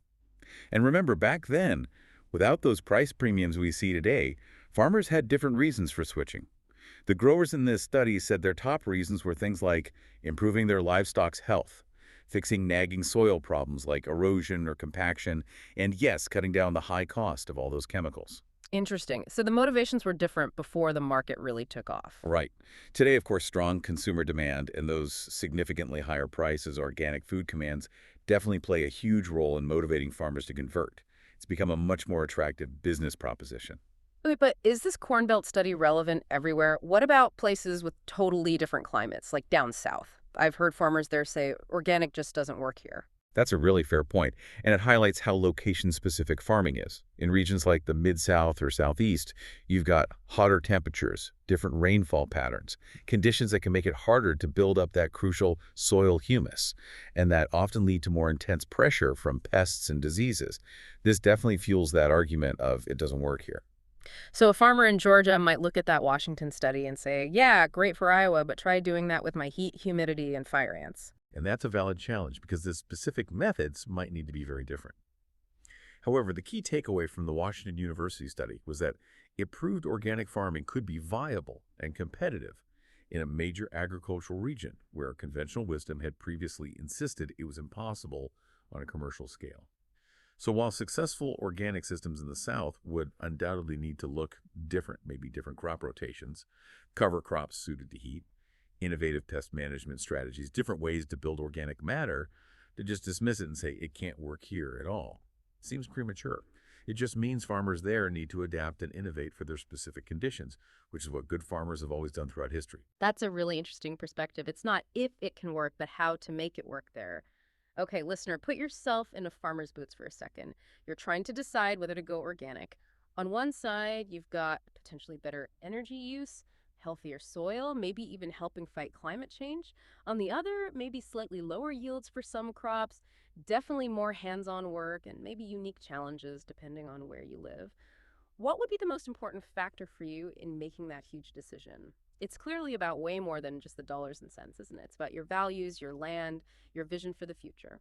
And remember, back then, without those price premiums we see today, farmers had different reasons for switching. The growers in this study said their top reasons were things like improving their livestock's health, fixing nagging soil problems like erosion or compaction, and yes, cutting down the high cost of all those chemicals. Interesting. So the motivations were different before the market really took off. Right. Today, of course, strong consumer demand and those significantly higher prices organic food commands definitely play a huge role in motivating farmers to convert. It's become a much more attractive business proposition. Okay, but is this Corn Belt study relevant everywhere? What about places with totally different climates, like down south? I've heard farmers there say organic just doesn't work here. That's a really fair point, and it highlights how location-specific farming is. In regions like the Mid-South or Southeast, you've got hotter temperatures, different rainfall patterns, conditions that can make it harder to build up that crucial soil humus, and that often lead to more intense pressure from pests and diseases. This definitely fuels that argument of it doesn't work here. So a farmer in Georgia might look at that Washington study and say, yeah, great for Iowa, but try doing that with my heat, humidity, and fire ants. And that's a valid challenge because the specific methods might need to be very different. However, the key takeaway from the Washington University study was that it proved organic farming could be viable and competitive in a major agricultural region where conventional wisdom had previously insisted it was impossible on a commercial scale. So while successful organic systems in the South would undoubtedly need to look different, maybe different crop rotations, cover crops suited to heat, innovative pest management strategies, different ways to build organic matter, to just dismiss it and say it can't work here at all seems premature. It just means farmers there need to adapt and innovate for their specific conditions, which is what good farmers have always done throughout history. That's a really interesting perspective. It's not if it can work, but how to make it work there. Okay, listener, put yourself in a farmer's boots for a second. You're trying to decide whether to go organic. On one side, you've got potentially better energy use, healthier soil, maybe even helping fight climate change. On the other, maybe slightly lower yields for some crops, definitely more hands-on work, and maybe unique challenges depending on where you live. What would be the most important factor for you in making that huge decision? It's clearly about way more than just the dollars and cents, isn't it? It's about your values, your land, your vision for the future.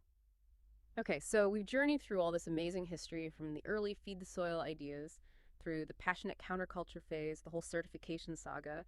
Okay, so we've journeyed through all this amazing history from the early feed the soil ideas through the passionate counterculture phase, the whole certification saga.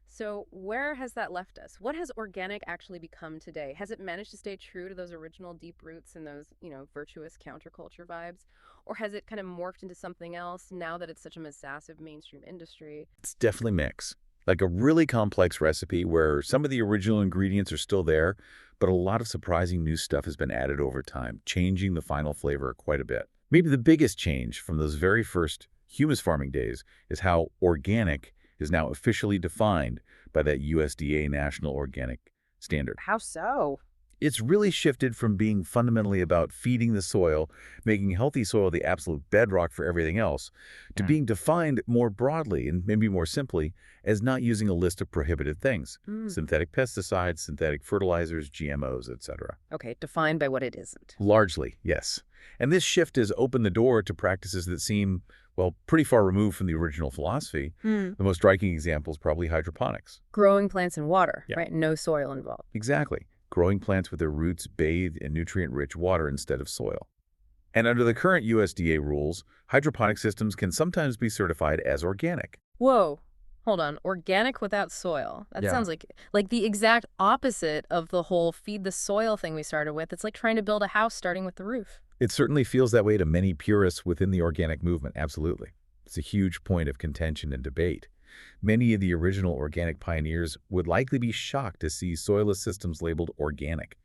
So where has that left us? What has organic actually become today? Has it managed to stay true to those original deep roots and those, virtuous counterculture vibes? Or has it kind of morphed into something else now that it's such a massive mainstream industry? It's definitely mix. Like a really complex recipe where some of the original ingredients are still there, but a lot of surprising new stuff has been added over time, changing the final flavor quite a bit. Maybe the biggest change from those very first humus farming days is how organic is now officially defined by that USDA National Organic Standard. How so? It's really shifted from being fundamentally about feeding the soil, making healthy soil the absolute bedrock for everything else, to being defined more broadly and maybe more simply as not using a list of prohibited things. Synthetic pesticides, synthetic fertilizers, GMOs, etc. Okay, defined by what it isn't. Largely, yes. And this shift has opened the door to practices that seem, well, pretty far removed from the original philosophy. The most striking example is probably hydroponics. Growing plants in water, Yeah. right? No soil involved. Exactly. Growing plants with their roots bathed in nutrient-rich water instead of soil. And under the current USDA rules, hydroponic systems can sometimes be certified as organic. Whoa. Hold on. Organic without soil. That Yeah. sounds like the exact opposite of the whole feed the soil thing we started with. It's like trying to build a house starting with the roof. It certainly feels that way to many purists within the organic movement, absolutely. It's a huge point of contention and debate. Many of the original organic pioneers would likely be shocked to see soilless systems labeled organic.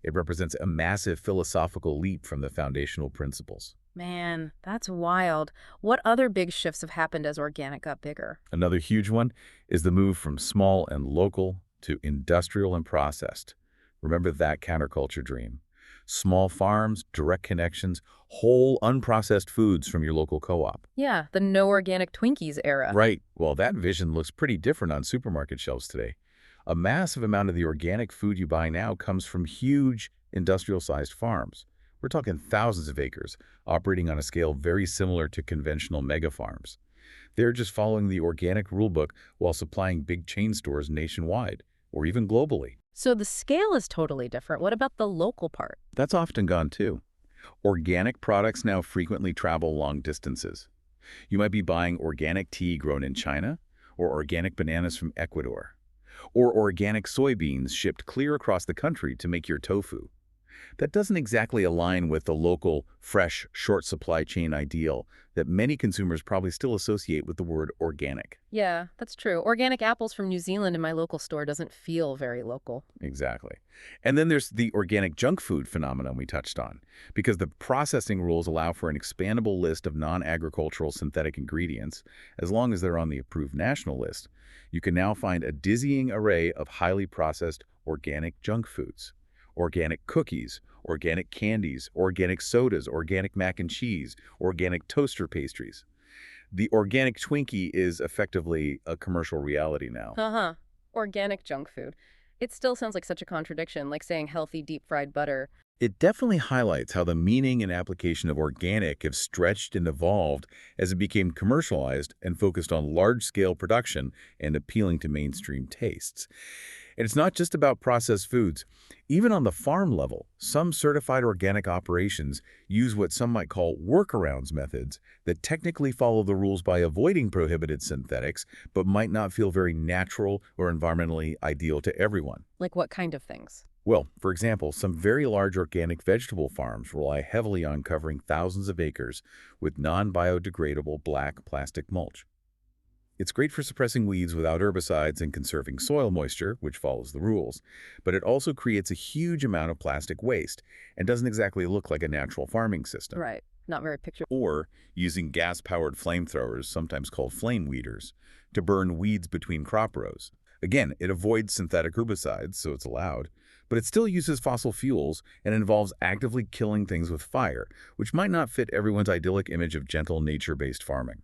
It represents a massive philosophical leap from the foundational principles. Man, that's wild. What other big shifts have happened as organic got bigger? Another huge one is the move from small and local to industrial and processed. Remember that counterculture dream? Small farms, direct connections, whole unprocessed foods from your local co-op. Yeah, the no organic Twinkies era. Right. Well, that vision looks pretty different on supermarket shelves today. A massive amount of the organic food you buy now comes from huge industrial-sized farms. We're talking thousands of acres, operating on a scale very similar to conventional mega farms. They're just following the organic rulebook while supplying big chain stores nationwide, or even globally. So the scale is totally different. What about the local part? That's often gone too. Organic products now frequently travel long distances. You might be buying organic tea grown in China, or organic bananas from Ecuador, or organic soybeans shipped clear across the country to make your tofu. That doesn't exactly align with the local, fresh, short supply chain ideal that many consumers probably still associate with the word organic. Yeah, that's true. Organic apples from New Zealand in my local store doesn't feel very local. Exactly. And then there's the organic junk food phenomenon we touched on, because the processing rules allow for an expandable list of non-agricultural synthetic ingredients, as long as they're on the approved national list. You can now find a dizzying array of highly processed organic junk foods. Organic cookies, organic candies, organic sodas, organic mac and cheese, organic toaster pastries. The organic Twinkie is effectively a commercial reality now. Uh-huh. Organic junk food. It still sounds like such a contradiction, like saying healthy deep-fried butter. It definitely highlights how the meaning and application of organic have stretched and evolved as it became commercialized and focused on large-scale production and appealing to mainstream tastes. And it's not just about processed foods. Even on the farm level, some certified organic operations use what some might call workarounds methods that technically follow the rules by avoiding prohibited synthetics, but might not feel very natural or environmentally ideal to everyone. Like what kind of things? Well, for example, some very large organic vegetable farms rely heavily on covering thousands of acres with non-biodegradable black plastic mulch. It's great for suppressing weeds without herbicides and conserving soil moisture, which follows the rules, but it also creates a huge amount of plastic waste and doesn't exactly look like a natural farming system. Right. Not very picture. Or using gas-powered flamethrowers, sometimes called flame weeders, to burn weeds between crop rows. Again, it avoids synthetic herbicides, so it's allowed, but it still uses fossil fuels and involves actively killing things with fire, which might not fit everyone's idyllic image of gentle nature-based farming.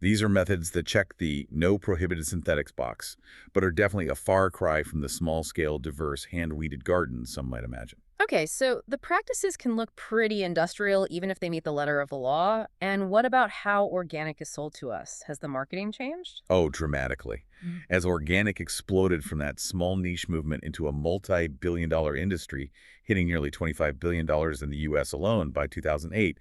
These are methods that check the no prohibited synthetics box, but are definitely a far cry from the small-scale, diverse, hand-weeded gardens some might imagine. Okay, so the practices can look pretty industrial even if they meet the letter of the law. And what about how organic is sold to us? Has the marketing changed? Oh, dramatically. As organic exploded from that small niche movement into a multi-billion-dollar industry, hitting nearly $25 billion in the U.S. alone by 2008,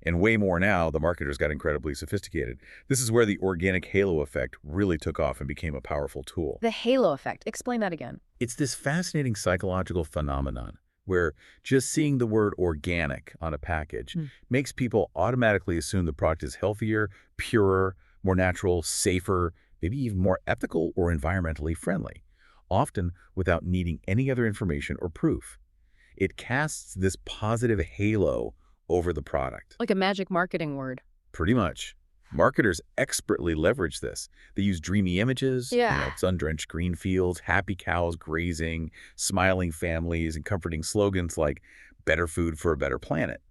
and way more now, the marketers got incredibly sophisticated. This is where the organic halo effect really took off and became a powerful tool. The halo effect. Explain that again. It's this fascinating psychological phenomenon where just seeing the word organic on a package makes people automatically assume the product is healthier, purer, more natural, safer, maybe even more ethical or environmentally friendly, often without needing any other information or proof. It casts this positive halo over the product. Like a magic marketing word. Pretty much. Marketers expertly leverage this. They use dreamy images, sun-drenched green fields, happy cows grazing, smiling families, and comforting slogans like better food for a better planet.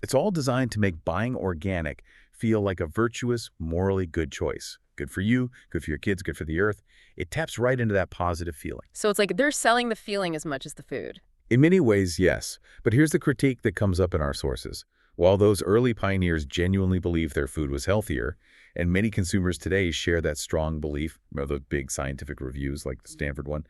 It's all designed to make buying organic feel like a virtuous, morally good choice. Good for you, good for your kids, good for the earth. It taps right into that positive feeling. So it's like they're selling the feeling as much as the food. In many ways, yes. But here's the critique that comes up in our sources. While those early pioneers genuinely believed their food was healthier, and many consumers today share that strong belief, the big scientific reviews like the Stanford one,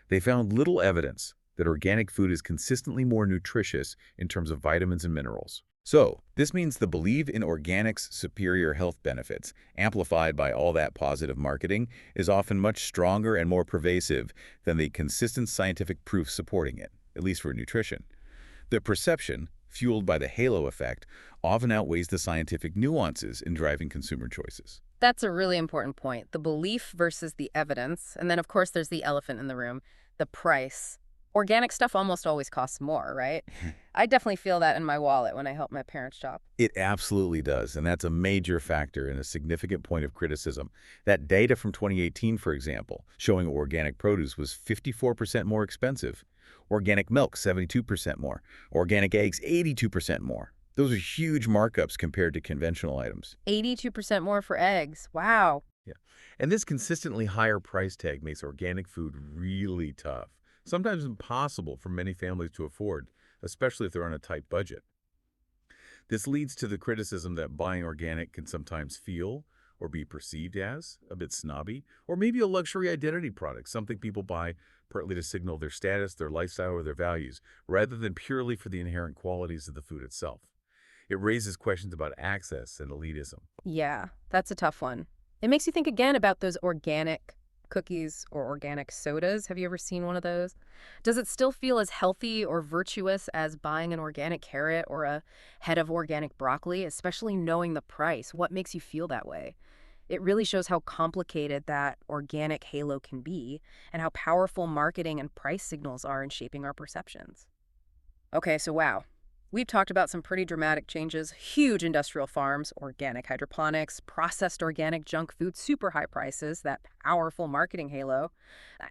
they found little evidence that organic food is consistently more nutritious in terms of vitamins and minerals. So, this means the belief in organic's superior health benefits, amplified by all that positive marketing, is often much stronger and more pervasive than the consistent scientific proof supporting it, at least for nutrition. The perception, fueled by the halo effect, often outweighs the scientific nuances in driving consumer choices. That's a really important point. The belief versus the evidence. And then, of course, there's the elephant in the room, the price. Organic stuff almost always costs more, right? I definitely feel that in my wallet when I help my parents shop. It absolutely does, and that's a major factor and a significant point of criticism. That data from 2018, for example, showing organic produce was 54% more expensive. Organic milk, 72% more. Organic eggs, 82% more. Those are huge markups compared to conventional items. 82% more for eggs. Wow. Yeah. And this consistently higher price tag makes organic food really tough, sometimes impossible for many families to afford, especially if they're on a tight budget. This leads to the criticism that buying organic can sometimes feel or be perceived as a bit snobby, or maybe a luxury identity product, something people buy partly to signal their status, their lifestyle, or their values, rather than purely for the inherent qualities of the food itself. It raises questions about access and elitism. Yeah, that's a tough one. It makes you think again about those organic cookies or organic sodas. Have you ever seen one of those? Does it still feel as healthy or virtuous as buying an organic carrot or a head of organic broccoli, especially knowing the price? What makes you feel that way? It really shows how complicated that organic halo can be and how powerful marketing and price signals are in shaping our perceptions. Okay, so wow. We've talked about some pretty dramatic changes, huge industrial farms, organic hydroponics, processed organic junk food, super high prices, that powerful marketing halo.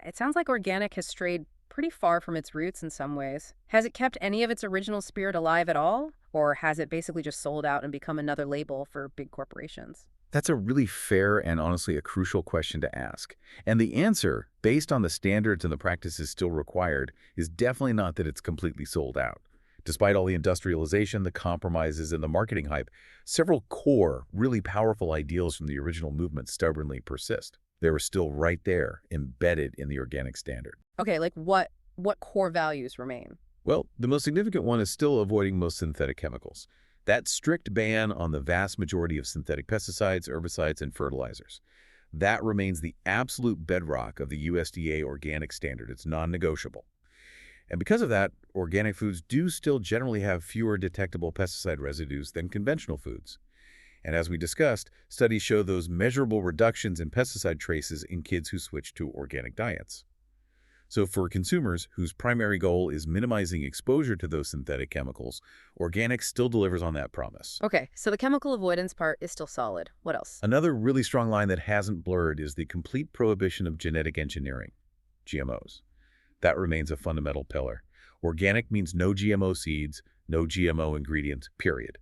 It sounds like organic has strayed pretty far from its roots in some ways. Has it kept any of its original spirit alive at all? Or has it basically just sold out and become another label for big corporations? That's a really fair and honestly a crucial question to ask. And the answer, based on the standards and the practices still required, is definitely not that it's completely sold out. Despite all the industrialization, the compromises, and the marketing hype, several core, really powerful ideals from the original movement stubbornly persist. They were still right there, embedded in the organic standard. Okay, like what core values remain? Well, the most significant one is still avoiding most synthetic chemicals. That strict ban on the vast majority of synthetic pesticides, herbicides, and fertilizers. That remains the absolute bedrock of the USDA organic standard. It's non-negotiable. And because of that, organic foods do still generally have fewer detectable pesticide residues than conventional foods. And as we discussed, studies show those measurable reductions in pesticide traces in kids who switch to organic diets. So for consumers whose primary goal is minimizing exposure to those synthetic chemicals, organic still delivers on that promise. Okay, so the chemical avoidance part is still solid. What else? Another really strong line that hasn't blurred is the complete prohibition of genetic engineering, GMOs. That remains a fundamental pillar. Organic means no GMO seeds, no GMO ingredients, period.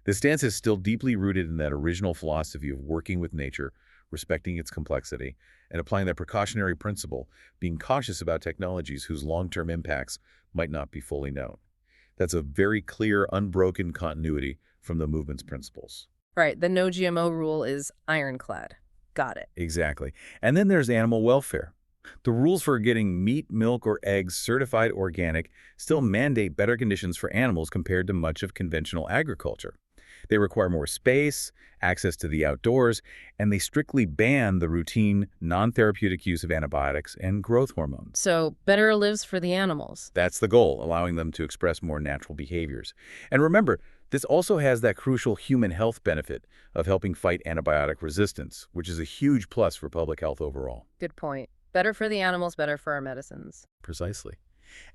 This stance is still deeply rooted in that original philosophy of working with nature, respecting its complexity, and applying that precautionary principle, being cautious about technologies whose long-term impacts might not be fully known. That's a very clear, unbroken continuity from the movement's principles. Right, the no GMO rule is ironclad. Got it. Exactly. And then there's animal welfare. The rules for getting meat, milk, or eggs certified organic still mandate better conditions for animals compared to much of conventional agriculture. They require more space, access to the outdoors, and they strictly ban the routine, non-therapeutic use of antibiotics and growth hormones. So better lives for the animals. That's the goal, allowing them to express more natural behaviors. And remember, this also has that crucial human health benefit of helping fight antibiotic resistance, which is a huge plus for public health overall. Good point. Better for the animals, better for our medicines. Precisely.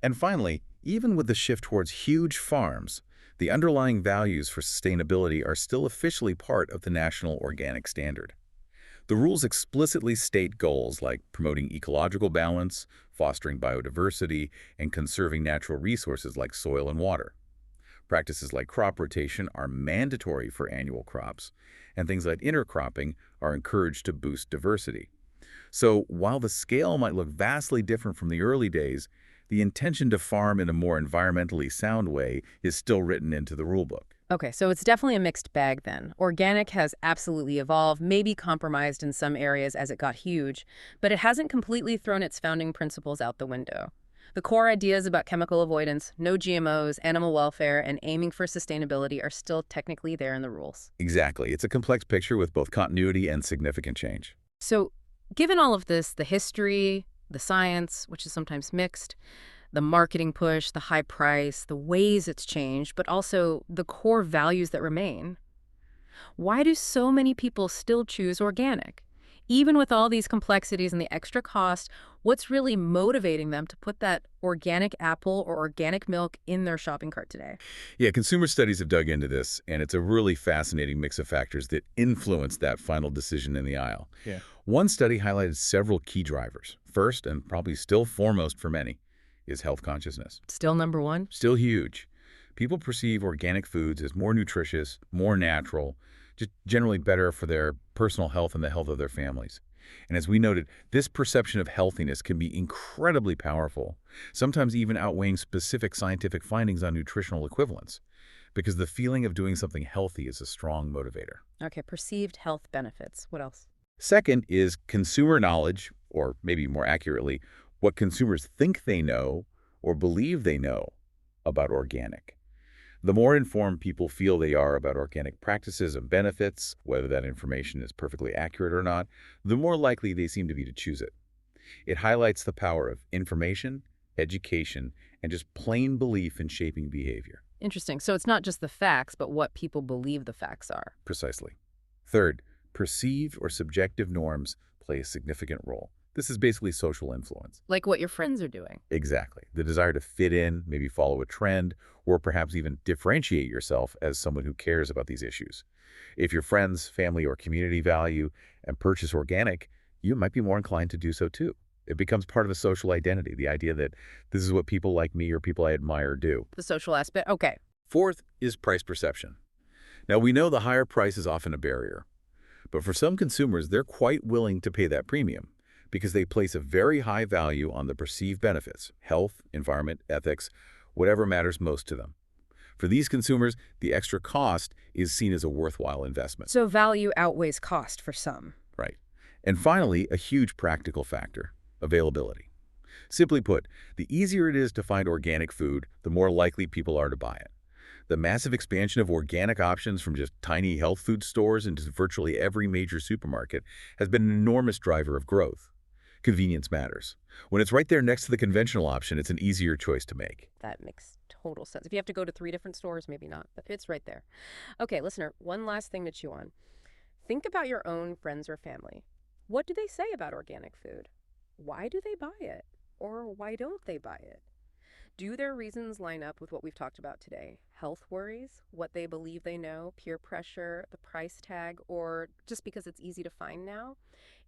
And finally, even with the shift towards huge farms, the underlying values for sustainability are still officially part of the national organic standard. The rules explicitly state goals like promoting ecological balance, fostering biodiversity, and conserving natural resources like soil and water. Practices like crop rotation are mandatory for annual crops, and things like intercropping are encouraged to boost diversity. So while the scale might look vastly different from the early days, the intention to farm in a more environmentally sound way is still written into the rulebook. Okay, so it's definitely a mixed bag then. Organic has absolutely evolved, maybe compromised in some areas as it got huge, but it hasn't completely thrown its founding principles out the window. The core ideas about chemical avoidance, no GMOs, animal welfare, and aiming for sustainability are still technically there in the rules. Exactly. It's a complex picture with both continuity and significant change. So, given all of this, the history, the science, which is sometimes mixed, the marketing push, the high price, the ways it's changed, but also the core values that remain, why do so many people still choose organic? Even with all these complexities and the extra cost, what's really motivating them to put that organic apple or organic milk in their shopping cart today? Yeah, consumer studies have dug into this, and it's a really fascinating mix of factors that influence that final decision in the aisle. Yeah. One study highlighted several key drivers. First, and probably still foremost for many, is health consciousness. Still number one? Still huge. People perceive organic foods as more nutritious, more natural, just generally better for their personal health and the health of their families. And as we noted, this perception of healthiness can be incredibly powerful, sometimes even outweighing specific scientific findings on nutritional equivalence, because the feeling of doing something healthy is a strong motivator. Okay, perceived health benefits. What else? Second is consumer knowledge, or maybe more accurately, what consumers think they know or believe they know about organic. The more informed people feel they are about organic practices and benefits, whether that information is perfectly accurate or not, the more likely they seem to be to choose it. It highlights the power of information, education, and just plain belief in shaping behavior. Interesting. So it's not just the facts, but what people believe the facts are. Precisely. Third, perceived or subjective norms play a significant role. This is basically social influence. Like what your friends are doing. Exactly. The desire to fit in, maybe follow a trend, or perhaps even differentiate yourself as someone who cares about these issues. If your friends, family, or community value and purchase organic, you might be more inclined to do so too. It becomes part of a social identity, the idea that this is what people like me or people I admire do. The social aspect. Okay. Fourth is price perception. Now, we know the higher price is often a barrier, but for some consumers, they're quite willing to pay that premium, because they place a very high value on the perceived benefits, health, environment, ethics, whatever matters most to them. For these consumers, the extra cost is seen as a worthwhile investment. So value outweighs cost for some. Right. And finally, a huge practical factor, availability. Simply put, the easier it is to find organic food, the more likely people are to buy it. The massive expansion of organic options from just tiny health food stores into virtually every major supermarket has been an enormous driver of growth. Convenience matters. When it's right there next to the conventional option, it's an easier choice to make. That makes total sense. If you have to go to 3 different stores, maybe not, but it's right there. Okay, listener, one last thing to chew on. Think about your own friends or family. What do they say about organic food? Why do they buy it? Or why don't they buy it? Do their reasons line up with what we've talked about today? Health worries, what they believe they know, peer pressure, the price tag, or just because it's easy to find now?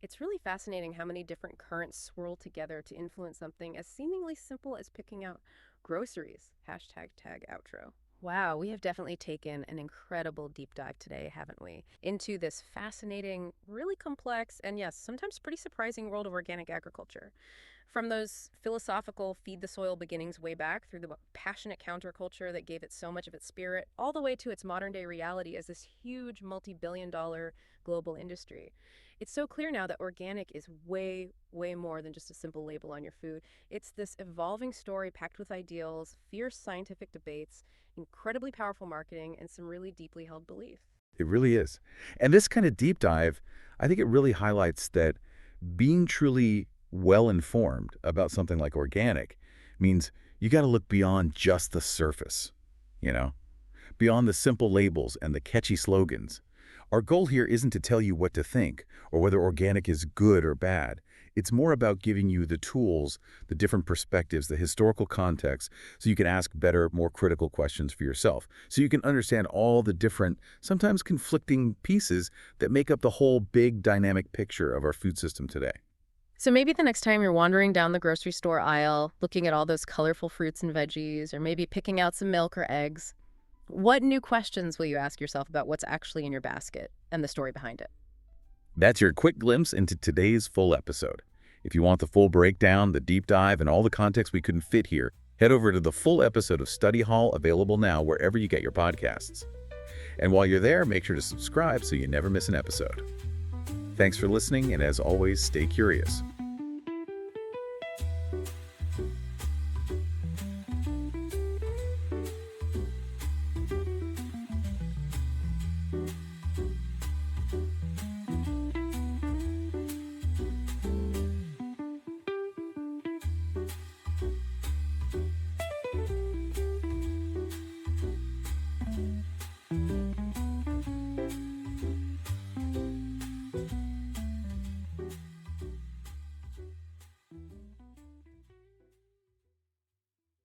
It's really fascinating how many different currents swirl together to influence something as seemingly simple as picking out groceries. #tag outro. Wow, we have definitely taken an incredible deep dive today, haven't we? Into this fascinating, really complex, and yes, sometimes pretty surprising world of organic agriculture. From those philosophical feed the soil beginnings way back through the passionate counterculture that gave it so much of its spirit, all the way to its modern day reality as this huge multi-billion-dollar global industry. It's so clear now that organic is way, way more than just a simple label on your food. It's this evolving story packed with ideals, fierce scientific debates, incredibly powerful marketing, and some really deeply held belief. It really is. And this kind of deep dive, I think it really highlights that being truly well-informed about something like organic means you got to look beyond just the surface, beyond the simple labels and the catchy slogans. Our goal here isn't to tell you what to think or whether organic is good or bad. It's more about giving you the tools, the different perspectives, the historical context, so you can ask better, more critical questions for yourself, so you can understand all the different, sometimes conflicting pieces that make up the whole big dynamic picture of our food system today. So maybe the next time you're wandering down the grocery store aisle, looking at all those colorful fruits and veggies, or maybe picking out some milk or eggs, what new questions will you ask yourself about what's actually in your basket and the story behind it? That's your quick glimpse into today's full episode. If you want the full breakdown, the deep dive, and all the context we couldn't fit here, head over to the full episode of Study Hall, available now wherever you get your podcasts. And while you're there, make sure to subscribe so you never miss an episode. Thanks for listening, and as always, stay curious.